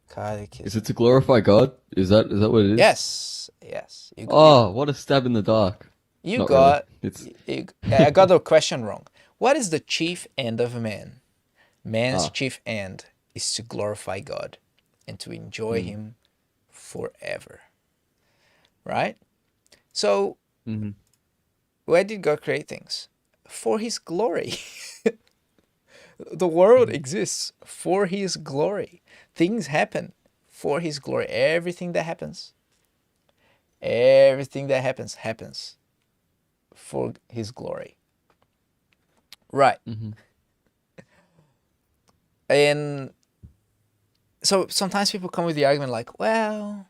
Speaker 1: Catechism.
Speaker 2: Is it to glorify God? Is that what it is?
Speaker 1: Yes, yes.
Speaker 2: Oh, what a stab in the dark.
Speaker 1: You
Speaker 2: Not
Speaker 1: got.
Speaker 2: really.
Speaker 1: I got the question wrong. What is the chief end of a man? Man's
Speaker 2: Ah.
Speaker 1: chief end is to glorify God and to enjoy Him forever. Right? So, why did God create things? For His glory. The world exists for His glory. Things happen for His glory. Everything that happens happens for His glory. Right. And so sometimes people come with the argument like, well,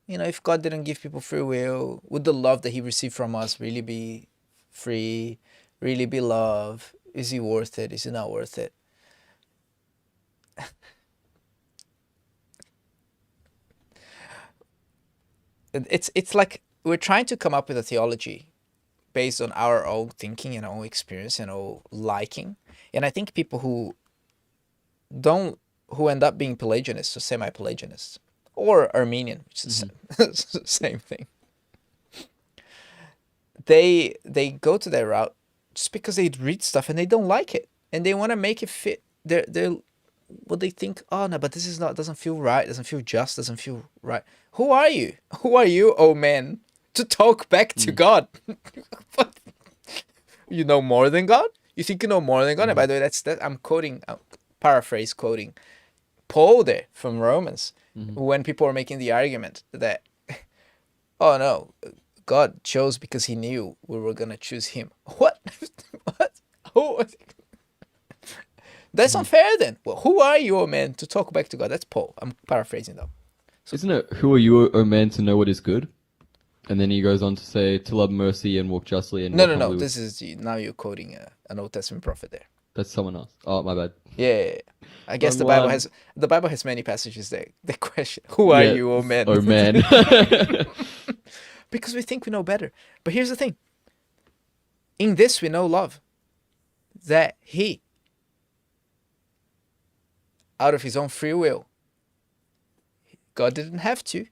Speaker 1: if God didn't give people free will, would the love that He received from us really be free, really be love? Is He worth it? Is He not worth it? It's like we're trying to come up with a theology based on our own thinking and our own experience and our liking. And I think people who end up being Pelagianists or semi-Pelagianists or Armenian, which is the same thing, they go to their route just because they read stuff and they don't like it and they want to make it fit their what they think. Oh no, but this is not, doesn't feel right, doesn't feel just, doesn't feel right. Who are you, oh man, to talk back to God? You know more than God? You think you know more than God? And by the way, that's I'm quoting, paraphrase quoting Paul there from Romans, when people are making the argument that, oh no, God chose because He knew we were gonna choose Him. What? What? Oh, that's unfair then. Well, who are you, oh man, to talk back to God? That's Paul. I'm paraphrasing though.
Speaker 2: Isn't it, who are you, O man, to know what is good? And then he goes on to say, to love mercy and walk justly. And
Speaker 1: No. This is, now you're quoting an Old Testament prophet there.
Speaker 2: That's someone else. Oh, my bad.
Speaker 1: Yeah. I guess the Bible has many passages that question, who are you, oh man?
Speaker 2: Oh man.
Speaker 1: Because we think we know better. But here's the thing. In this we know love. That He, out of His own free will, God didn't have to.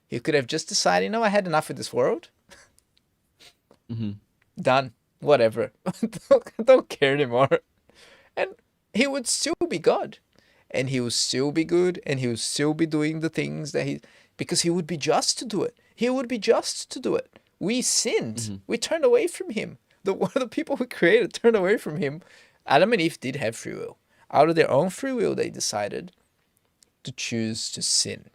Speaker 1: He could have just decided, I had enough of this world. Done. Whatever. Don't care anymore. And He would still be God. And He would still be good. And He would still be doing the things that because He would be just to do it. He would be just to do it. We sinned. We turned away from Him. The people we created turned away from Him. Adam and Eve did have free will. Out of their own free will, they decided to choose to sin.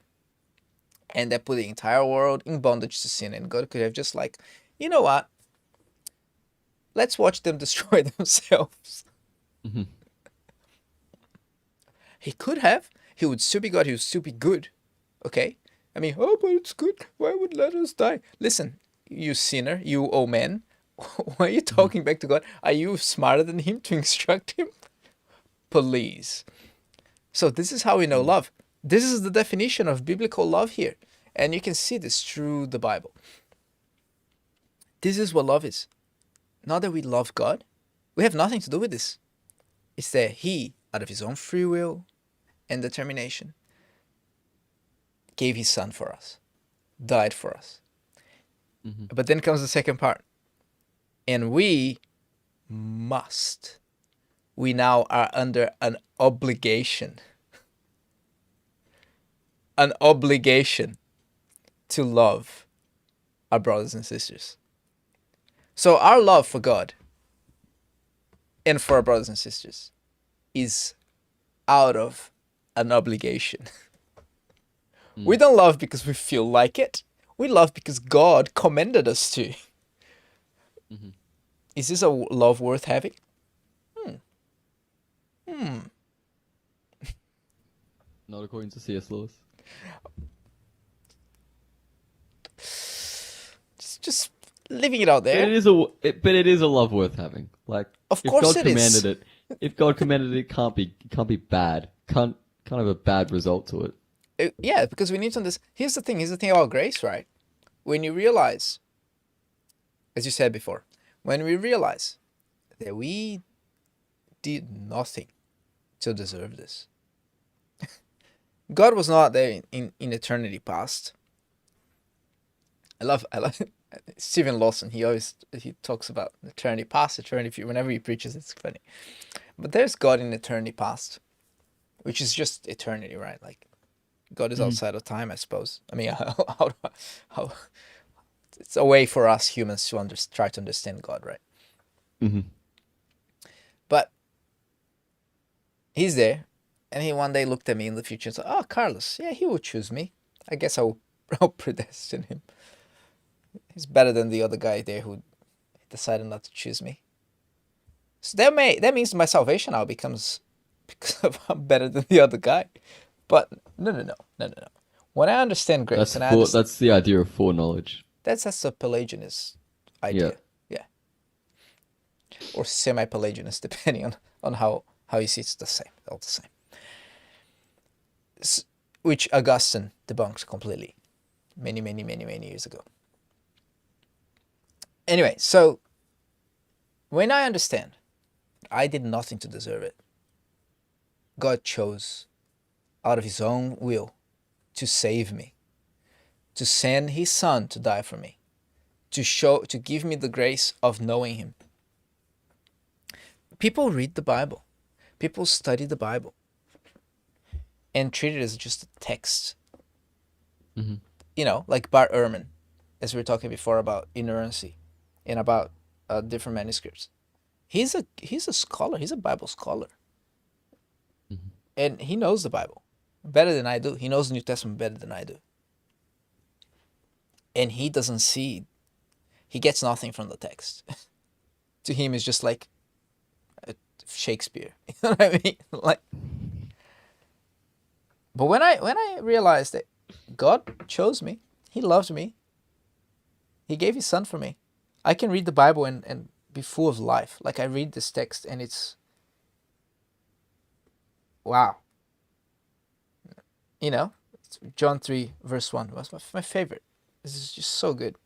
Speaker 1: And that put the entire world in bondage to sin. And God could have just like, you know what? Let's watch them destroy themselves. He could have. He would still be God. He would still be good. Okay? I mean, but it's good. Why would let us die? Listen, you sinner, you old man. Why are you talking back to God? Are you smarter than Him to instruct Him? Please. So this is how we know love. This is the definition of biblical love here. And you can see this through the Bible. This is what love is. Not that we love God. We have nothing to do with this. It's that He, out of His own free will and determination, gave His Son for us, died for us. But then comes the second part. And we must. We now are under an obligation. An obligation to love our brothers and sisters. So our love for God and for our brothers and sisters is out of an obligation. We don't love because we feel like it. We love because God commanded us to. Is this a love worth having?
Speaker 2: Not according to C.S. Lewis.
Speaker 1: Just leaving it out there.
Speaker 2: But it is a love worth having. Like,
Speaker 1: of course it is.
Speaker 2: If God commanded it, it can't be bad. Can't have a bad result to it.
Speaker 1: Yeah, because we need to understand. Here's the thing about grace, right? When you realize as you said before, when we realize that we did nothing to deserve this. God was not there in eternity past. I love Stephen Lawson. He talks about eternity past, eternity future. Whenever he preaches, it's funny. But there's God in eternity past, which is just eternity, right? Like God is outside of time, I suppose. I mean, how it's a way for us humans to try to understand God, right?
Speaker 2: Mm-hmm.
Speaker 1: But he's there, and he one day looked at me in the future and said, "Oh, Carlos, yeah, he will choose me. I guess I'll predestine him. He's better than the other guy there who decided not to choose me." So that means my salvation now becomes because I'm better than the other guy. But no. When I understand grace,
Speaker 2: That's the idea of foreknowledge.
Speaker 1: That's a Pelagianist idea, yeah, or semi-Pelagianist, depending on how you see it's all the same. Which Augustine debunked completely, many years ago. Anyway, so when I understand, I did nothing to deserve it. God chose, out of His own will, to save me, to send His Son to die for me, to give me the grace of knowing Him. People read the Bible, people study the Bible, and treat it as just a text.
Speaker 2: Mm-hmm.
Speaker 1: You know, like Bart Ehrman, as we were talking before about inerrancy, and about different manuscripts. He's a scholar. He's a Bible scholar, and he knows the Bible better than I do. He knows the New Testament better than I do, and he doesn't see. He gets nothing from the text. To him, it's just like Shakespeare. You know what I mean? Like, but when I realized that God chose me, He loves me, He gave His Son for me, I can read the Bible and be full of life. Like I read this text and it's, wow. You know, John 3 verse 1 was my favorite. This is just so good.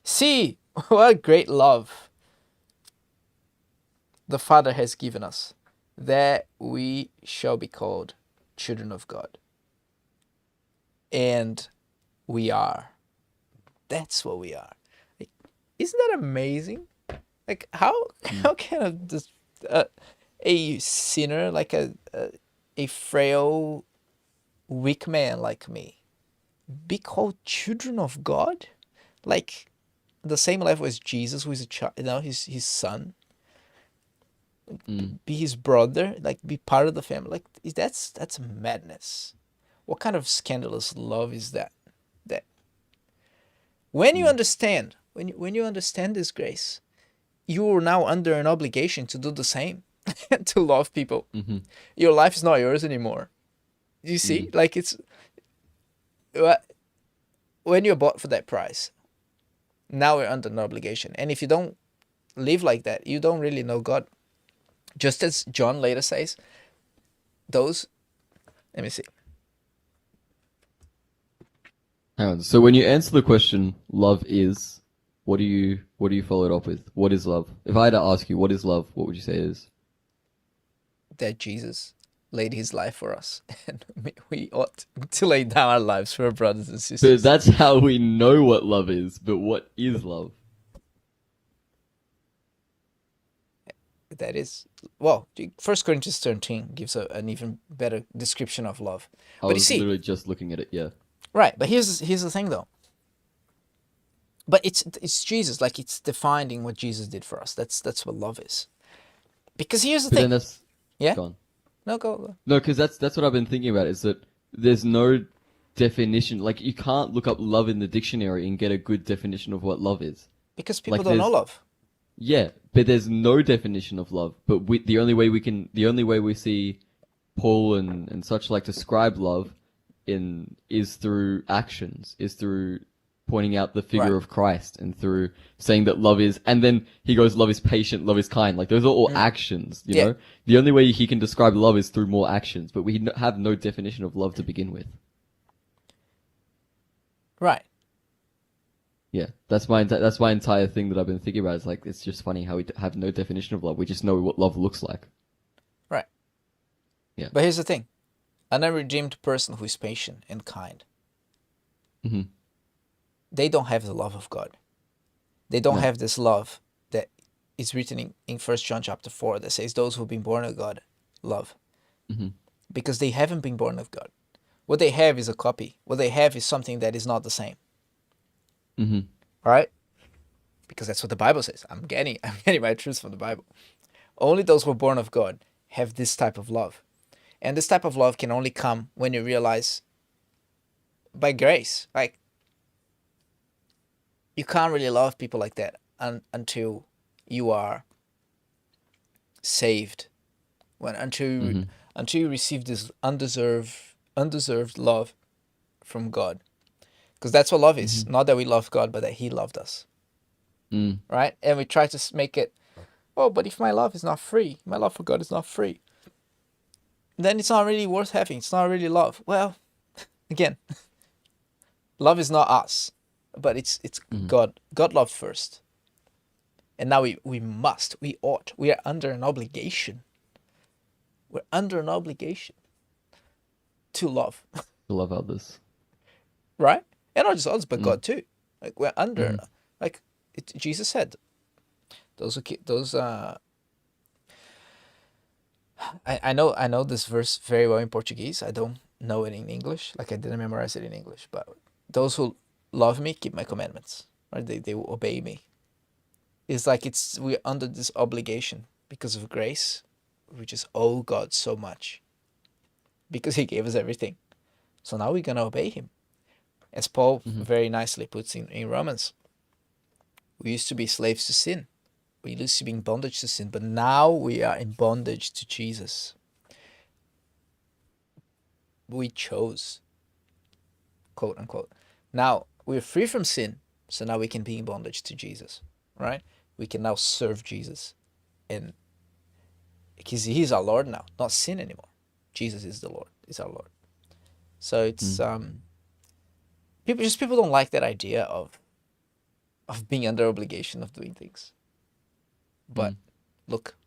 Speaker 1: See what great love the Father has given us, that we shall be called children of God. And we are. That's what we are. Like, isn't that amazing? Like how can a sinner, like a frail, weak man like me, be called children of God? Like the same level as Jesus, who is a child, you know, his son. Be his brother, like be part of the family. Like that's madness. What kind of scandalous love is that? That when you understand, when you understand this grace, you are now under an obligation to do the same, to love people.
Speaker 2: Mm-hmm.
Speaker 1: Your life is not yours anymore. You see, like it's when you're bought for that price. Now we're under an obligation, and if you don't live like that, you don't really know God. Just as John later says, let me see.
Speaker 2: Hang on. So when you answer the question, love is, what do you follow it up with? What is love? If I had to ask you, what is love? What would you say it is?
Speaker 1: That Jesus laid His life for us, and we ought to lay down our lives for our brothers and sisters.
Speaker 2: But that's how we know what love is. But what is love?
Speaker 1: That is, well, 1 Corinthians 13 gives an even better description of love.
Speaker 2: I was literally just looking at it, yeah.
Speaker 1: Right, but here's the thing though. But it's Jesus, like it's defining what Jesus did for us. That's what love is. Because here's the thing.
Speaker 2: Then that's
Speaker 1: yeah.
Speaker 2: Gone.
Speaker 1: No, go.
Speaker 2: No, because that's what I've been thinking about. Is that there's no definition. Like you can't look up love in the dictionary and get a good definition of what love is.
Speaker 1: Because people don't know love.
Speaker 2: Yeah, but there's no definition of love. But the only way we see Paul and such like describe love is through actions, is through pointing out the figure of Christ, and through saying that love is, and then he goes, love is patient, love is kind. Like those are all actions, you know? The only way he can describe love is through more actions, but we have no definition of love to begin with.
Speaker 1: Right.
Speaker 2: Yeah, that's my entire thing that I've been thinking about. It's like it's just funny how we have no definition of love. We just know what love looks like.
Speaker 1: Right.
Speaker 2: Yeah.
Speaker 1: But here's the thing. An unredeemed person who is patient and kind,
Speaker 2: Hmm.
Speaker 1: they don't have the love of God. They don't
Speaker 2: No.
Speaker 1: have this love that is written in 1 John chapter 4 that says those who've been born of God love.
Speaker 2: Hmm.
Speaker 1: Because they haven't been born of God. What they have is a copy. What they have is something that is not the same.
Speaker 2: Hmm.
Speaker 1: All right? Because that's what the Bible says. I'm getting my truths from the Bible. Only those who are born of God have this type of love. And this type of love can only come when you realize by grace. Like, you can't really love people like that until you are saved.
Speaker 2: Hmm.
Speaker 1: Until you receive this undeserved love from God. Because that's what love is.
Speaker 2: Hmm.
Speaker 1: Not that we love God, but that He loved us.
Speaker 2: Mm.
Speaker 1: Right? And we try to make it, oh, but if my love is not free, my love for God is not free, then it's not really worth having. It's not really love. Well, again, love is not us, but it's
Speaker 2: Hmm.
Speaker 1: God. God loved first. And now we ought, we are under an obligation. We're under an obligation to love,
Speaker 2: To love others.
Speaker 1: right? And not just others, but
Speaker 2: Mm.
Speaker 1: God too. Like we're under,
Speaker 2: Hmm.
Speaker 1: like Jesus said, those I know this verse very well in Portuguese. I don't know it in English. Like I didn't memorize it in English. But those who love me keep my commandments. Right? They will obey me. It's like we're under this obligation because of grace. We just owe God so much because He gave us everything. So now we're gonna obey Him. As Paul
Speaker 2: Hmm.
Speaker 1: very nicely puts in Romans, we used to be slaves to sin. We used to be in bondage to sin, but now we are in bondage to Jesus. We chose, quote unquote. Now we're free from sin, so now we can be in bondage to Jesus, right? We can now serve Jesus, and because He's our Lord now, not sin anymore. Jesus is the Lord, is our Lord. So it's
Speaker 2: Mm.
Speaker 1: people don't like that idea of being under obligation of doing things. But
Speaker 2: Mm.
Speaker 1: look,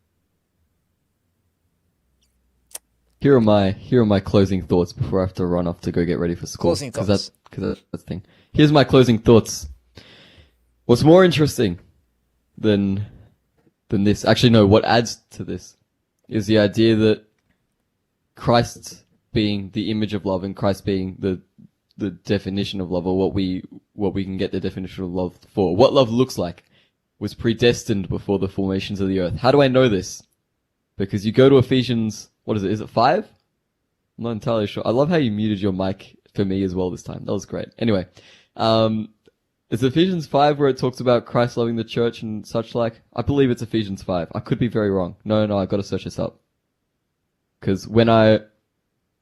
Speaker 2: Here are my closing thoughts before I have to run off to go get ready for school.
Speaker 1: closing thoughts.
Speaker 2: That's the thing. Here's my closing thoughts. What's more interesting than this? Actually, no. What adds to this is the idea that Christ being the image of love and Christ being the definition of love, or what we can get the definition of love for, what love looks like, was predestined before the formations of the earth. How do I know this? Because you go to Ephesians, what is it? Is it 5? I'm not entirely sure. I love how you muted your mic for me as well this time. That was great. Anyway, it's Ephesians 5 where it talks about Christ loving the church and such like. I believe it's Ephesians 5. I could be very wrong. No, I got to search this up. Because when I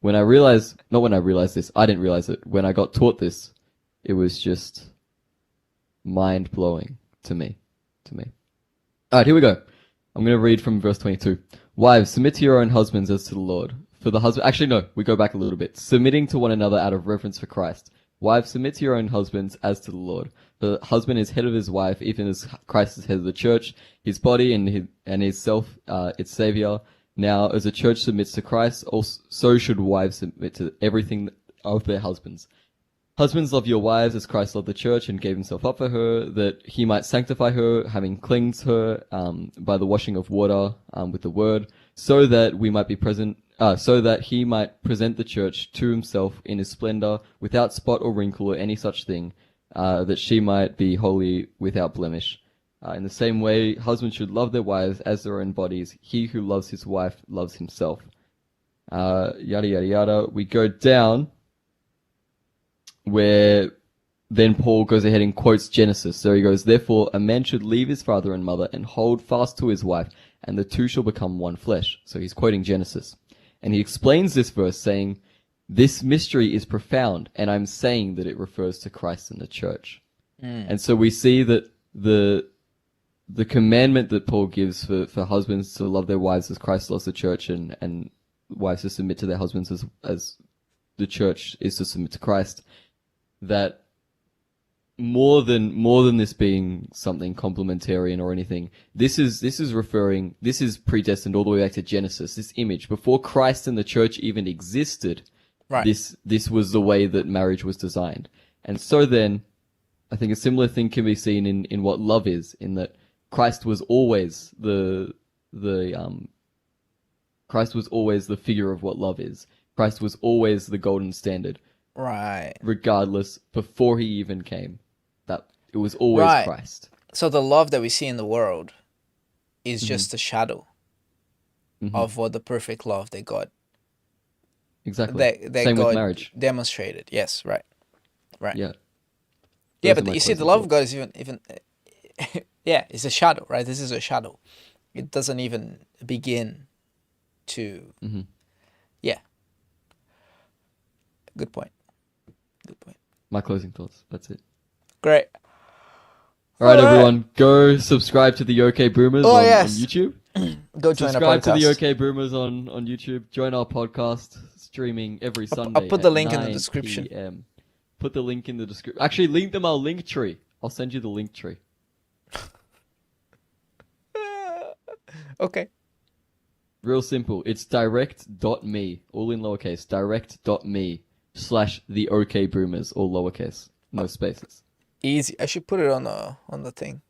Speaker 2: realized, not when I realized this, I didn't realize it. When I got taught this, it was just mind blowing to me. Alright, here we go. I'm going to read from verse 22. Wives, submit to your own husbands as to the Lord. For the husband, actually no, we go back a little bit. Submitting to one another out of reverence for Christ. Wives, submit to your own husbands as to the Lord. The husband is head of his wife, even as Christ is head of the church, his body and his self, its savior. Now, as the church submits to Christ, also, so should wives submit to everything of their husbands. Husbands, love your wives as Christ loved the church and gave himself up for her, that he might sanctify her, having cleansed her by the washing of water with the word, so that he might present the church to himself in his splendor, without spot or wrinkle or any such thing, that she might be holy without blemish. In the same way, husbands should love their wives as their own bodies. He who loves his wife loves himself. Yada yada yada. We go down where then Paul goes ahead and quotes Genesis. So he goes, therefore a man should leave his father and mother and hold fast to his wife, and the two shall become one flesh. So he's quoting Genesis. And he explains this verse saying, this mystery is profound, and I'm saying that it refers to Christ and the church. And so we see that the commandment that Paul gives for husbands to love their wives as Christ loves the church, and wives to submit to their husbands as the church is to submit to Christ, that more than this being something complementarian or anything. This is predestined all the way back to Genesis. This image before Christ and the church even existed.
Speaker 1: Right.
Speaker 2: This was the way that marriage was designed. And so then, I think a similar thing can be seen in what love is, in that Christ was always Christ was always the figure of what love is. Christ was always the golden standard.
Speaker 1: Right.
Speaker 2: Regardless, before he even came, that it was always
Speaker 1: Right.
Speaker 2: Christ.
Speaker 1: So the love that we see in the world is just a shadow of what the perfect love that God
Speaker 2: Exactly.
Speaker 1: that
Speaker 2: Same
Speaker 1: God
Speaker 2: with marriage.
Speaker 1: demonstrated. Yes, right.
Speaker 2: Yeah.
Speaker 1: Yeah,
Speaker 2: Those are
Speaker 1: but
Speaker 2: my
Speaker 1: you see, the
Speaker 2: closing
Speaker 1: love of God
Speaker 2: thoughts.
Speaker 1: is even yeah, it's a shadow, right? This is a shadow. It doesn't even begin to yeah. Good point. Good point.
Speaker 2: My closing thoughts. That's it.
Speaker 1: Great.
Speaker 2: All right,
Speaker 1: All right.
Speaker 2: everyone, go subscribe to the OK Boomers on
Speaker 1: yes.
Speaker 2: YouTube.
Speaker 1: Go join our
Speaker 2: Subscribe to the
Speaker 1: podcast.
Speaker 2: OK Boomers on YouTube. Join our podcast, streaming every Sunday.
Speaker 1: I'll put the
Speaker 2: at
Speaker 1: link in the
Speaker 2: 9
Speaker 1: description.
Speaker 2: PM. Put the link in the description. Actually, link them our link tree. I'll send you the link tree.
Speaker 1: Okay.
Speaker 2: Real simple. It's direct.me, all in lowercase, direct.me/the OK Boomers, all lowercase, no spaces.
Speaker 1: Easy. I should put it on the thing.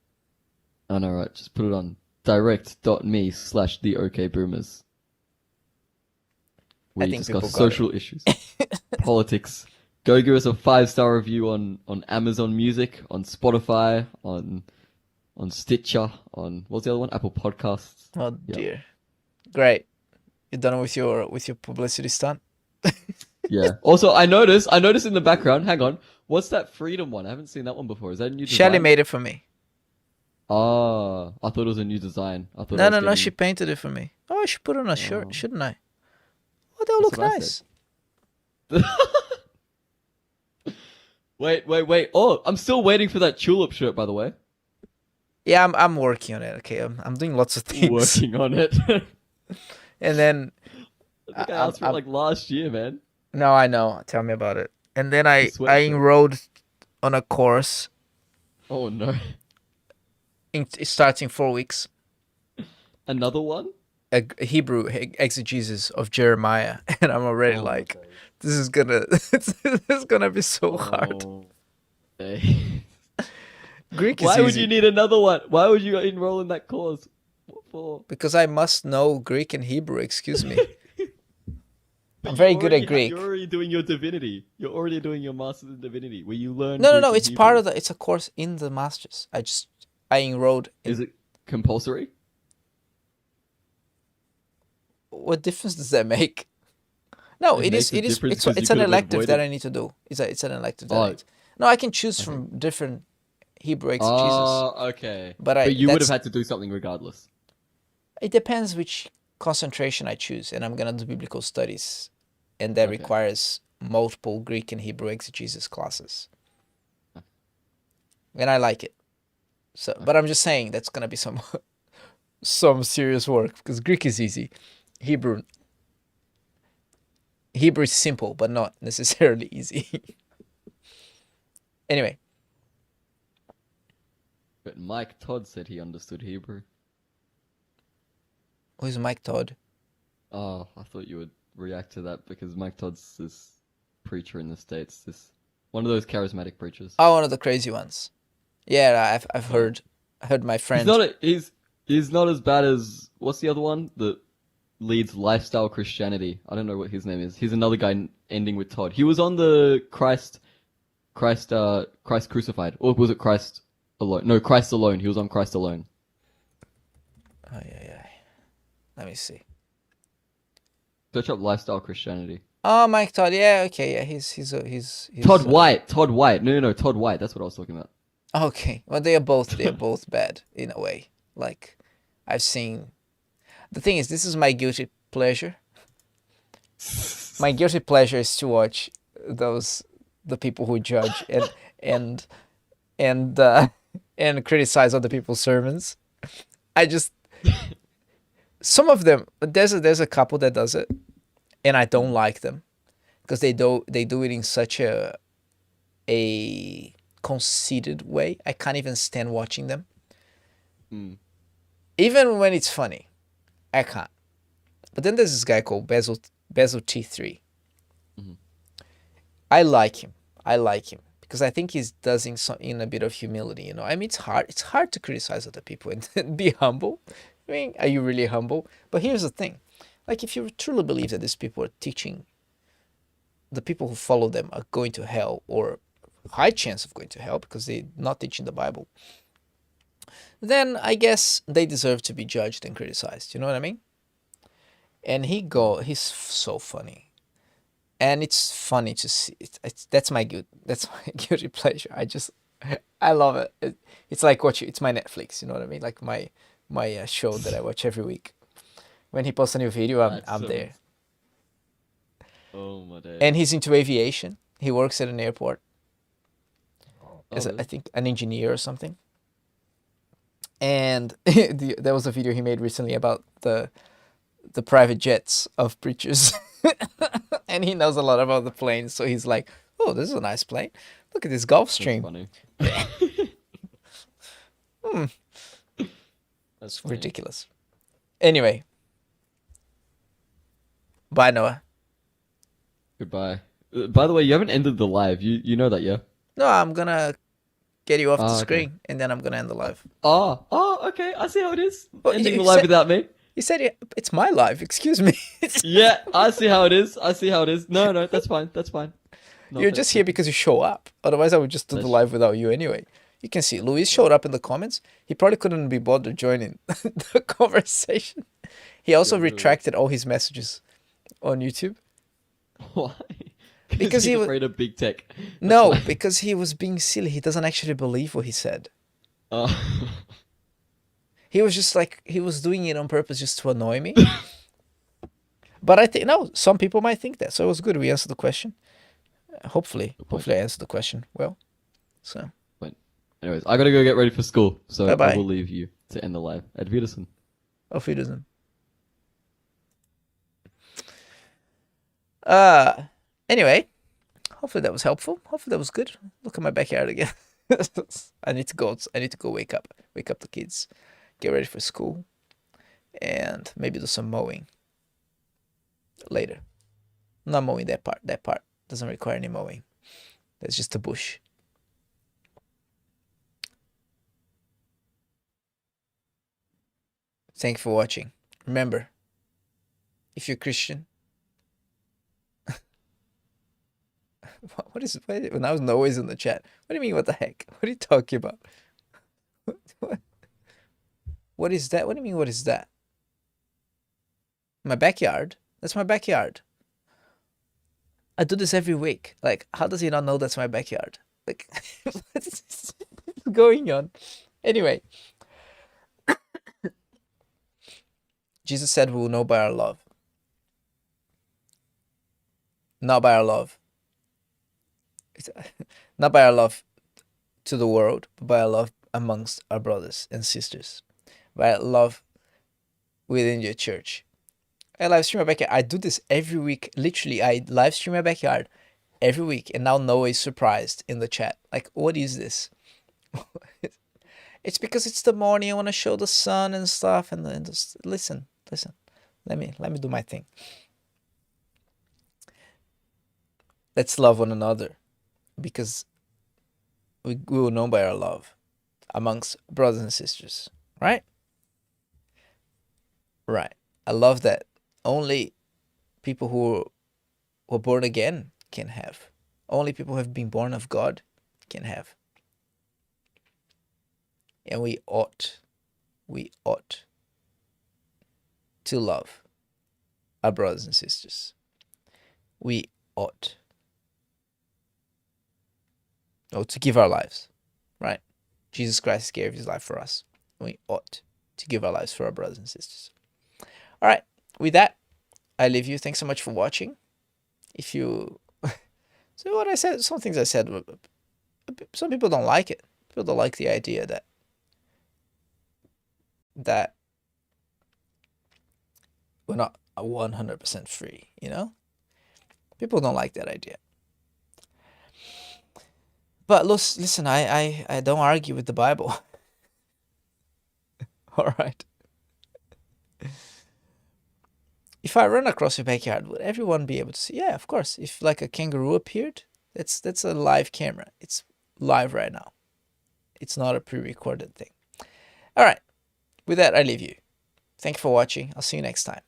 Speaker 2: Oh, no, right. Just put it on direct.me/the OK Boomers.
Speaker 1: I
Speaker 2: We
Speaker 1: think people
Speaker 2: discuss
Speaker 1: got
Speaker 2: social issues, politics. Go give us a 5-star review on Amazon Music, on Spotify, on Stitcher, on what's the other one? Apple Podcasts.
Speaker 1: Oh dear. Great. You done with your publicity stunt?
Speaker 2: Yeah. Also, I noticed in the background. Hang on. What's that Freedom one? I haven't seen that one before. Is that a new design?
Speaker 1: Shelly made it for me.
Speaker 2: Ah, I thought it was a new design. I thought.
Speaker 1: No. She painted it for me. Oh, I should put it on a shirt, shouldn't I? Oh, that would look
Speaker 2: That's
Speaker 1: nice.
Speaker 2: Wait. Oh, I'm still waiting for that tulip shirt, by the way.
Speaker 1: Yeah, I'm working on it. Okay, I'm doing lots of things.
Speaker 2: Working on it.
Speaker 1: And then
Speaker 2: I think I asked for it like last year, man.
Speaker 1: no, I know. Tell me about it. And then I
Speaker 2: sweatshirt.
Speaker 1: enrolled on a course.
Speaker 2: Oh no.
Speaker 1: It starts in 4 weeks.
Speaker 2: Another one?
Speaker 1: A Hebrew exegesis of Jeremiah, and I'm already like, this is gonna be so hard.
Speaker 2: Hey.
Speaker 1: Greek is
Speaker 2: Why would
Speaker 1: easy
Speaker 2: you need another one? Why would you enroll in that course? What for?
Speaker 1: because I must know Greek and Hebrew. Excuse me. I'm very good at Greek.
Speaker 2: You're already doing your divinity. You're already doing your master's in divinity, where you learn.
Speaker 1: No.
Speaker 2: Greek and
Speaker 1: It's
Speaker 2: Hebrew.
Speaker 1: part of the. It's a course in the masters. I enrolled.
Speaker 2: Is it compulsory?
Speaker 1: What difference does that make? No,
Speaker 2: It
Speaker 1: it
Speaker 2: makes
Speaker 1: is.
Speaker 2: a
Speaker 1: It is.
Speaker 2: difference
Speaker 1: It's
Speaker 2: 'cause you
Speaker 1: it's an
Speaker 2: could have
Speaker 1: elective that
Speaker 2: avoided-
Speaker 1: I need to do. It's an elective that
Speaker 2: Oh.
Speaker 1: I need. No, I can choose from different Hebrew exegesis.
Speaker 2: Oh, okay.
Speaker 1: But
Speaker 2: you would have
Speaker 1: that's-
Speaker 2: had to do something regardless.
Speaker 1: It depends which concentration I choose, and I'm gonna do biblical studies, and that
Speaker 2: Okay.
Speaker 1: requires multiple Greek and Hebrew exegesis classes. And I like it. So, but I'm just saying that's gonna be some serious work because Greek is easy, Hebrew is simple but not necessarily easy. Anyway,
Speaker 2: But Mike Todd said he understood Hebrew.
Speaker 1: who's Mike Todd?
Speaker 2: Oh, I thought you would react to that because Mike Todd's this preacher in the States. This one of those charismatic preachers.
Speaker 1: Oh, one of the crazy ones. Yeah, I've heard. I heard my friend.
Speaker 2: He's not as bad as what's the other one that leads lifestyle Christianity. I don't know what his name is. He's another guy ending with Todd. He was on the Christ Crucified, or was it Christ Alone? No, Christ Alone. He was on Christ Alone.
Speaker 1: Oh yeah. Let me see.
Speaker 2: Search up lifestyle Christianity.
Speaker 1: Oh, Mike Todd. Yeah, okay. Yeah, he's
Speaker 2: Todd White. Todd White. No. Todd White. That's what I was talking about.
Speaker 1: Okay. Well, they are both bad in a way. Like, I've seen. The thing is, this is my guilty pleasure. My guilty pleasure is to watch the people who judge and criticize other people's sermons. I just some of them. There's a couple that does it, and I don't like them because they do it in such a conceited way. I can't even stand watching them.
Speaker 2: Mm.
Speaker 1: Even when it's funny, I can't. But then there's this guy called Basil T3.
Speaker 2: Mhm.
Speaker 1: I like him. Because I think he's doing something in a bit of humility. You know, I mean, it's hard. It's hard to criticize other people and be humble. I mean, are you really humble? But here's the thing: like, if you truly believe that these people are teaching, the people who follow them are going to hell, or high chance of going to hell because they're not teaching the Bible, then I guess they deserve to be judged and criticized. You know what I mean? And he's so funny, and it's funny to see. That's my guilty pleasure. I love it. It's like it's my Netflix. You know what I mean? Like my show that I watch every week. When he posts a new video, I'm there.
Speaker 2: Oh my days.
Speaker 1: And he's into aviation. He works at an airport as
Speaker 2: really?
Speaker 1: I think an engineer or something. And there was a video he made recently about the private jets of preachers. And he knows a lot about the planes, so he's like, "Oh, this is a nice plane. Look at this Gulfstream."
Speaker 2: That's funny. That's funny.
Speaker 1: Ridiculous. Anyway, bye, Noah.
Speaker 2: Goodbye. By the way, you haven't ended the live. You know that, yeah?
Speaker 1: No, I'm gonna get you off the
Speaker 2: Okay.
Speaker 1: screen, and then I'm gonna end the live.
Speaker 2: Okay. I see how it is.
Speaker 1: Well,
Speaker 2: Ending
Speaker 1: you
Speaker 2: the live
Speaker 1: said-
Speaker 2: without me.
Speaker 1: You said it's my live. Excuse me.
Speaker 2: Yeah, I see how it is. No, that's fine. No,
Speaker 1: You're just here because you show up. Otherwise, I would just do the live without you anyway. You can see Luis showed up in the comments. He probably couldn't be bothered joining the conversation. He also retracted all his messages on YouTube.
Speaker 2: Why?
Speaker 1: Because
Speaker 2: he's
Speaker 1: he was
Speaker 2: afraid of big tech.
Speaker 1: No, because he was being silly. He doesn't actually believe what he said. He was just like, he was doing it on purpose just to annoy me. But I think, no, some people might think that. So it was good. We answered the question. Hopefully I answered the question well. So.
Speaker 2: Anyways, I gotta go get ready for school. So
Speaker 1: Bye-bye.
Speaker 2: I will leave you to end the live. At Wiedersehen.
Speaker 1: Auf Wiedersehen. Anyway, hopefully that was helpful. Hopefully that was good. Look at my backyard again. I need to go wake up the kids, get ready for school, and maybe do some mowing later. Not mowing that part. That part doesn't require any mowing. That's just a bush. Thank you for watching. Remember, if you're Christian, what is when I was always in the chat? What do you mean? What the heck? What are you talking about? What is that? What do you mean? What is that? My backyard? That's my backyard. I do this every week. Like, how does he not know that's my backyard? Like, what's going on? Anyway, Jesus said we will know by our love. Not by our love. Not by our love to the world, but by our love amongst our brothers and sisters. By our love within your church. I live stream my backyard. I do this every week. Literally, I live stream my backyard every week. And now Noah is surprised in the chat. Like, what is this? It's because it's the morning. I want to show the sun and stuff. And then just listen. Let me do my thing. Let's love one another, because we will know by our love amongst brothers and sisters. Right? Right. I love that only people who were born again can have. Only people who have been born of God can have. And we ought to love our brothers and sisters. We ought to give our lives, right? Jesus Christ gave his life for us. We ought to give our lives for our brothers and sisters. All right, with that, I leave you. Thanks so much for watching. If you... So what I said, some things I said, some people don't like it. People don't like the idea that we're not 100% free, you know? People don't like that idea. But listen, I don't argue with the Bible. All right. If I run across your backyard, would everyone be able to see? Yeah, of course. If like a kangaroo appeared, that's a live camera. It's live right now. It's not a pre-recorded thing. All right. With that, I leave you. Thank you for watching. I'll see you next time.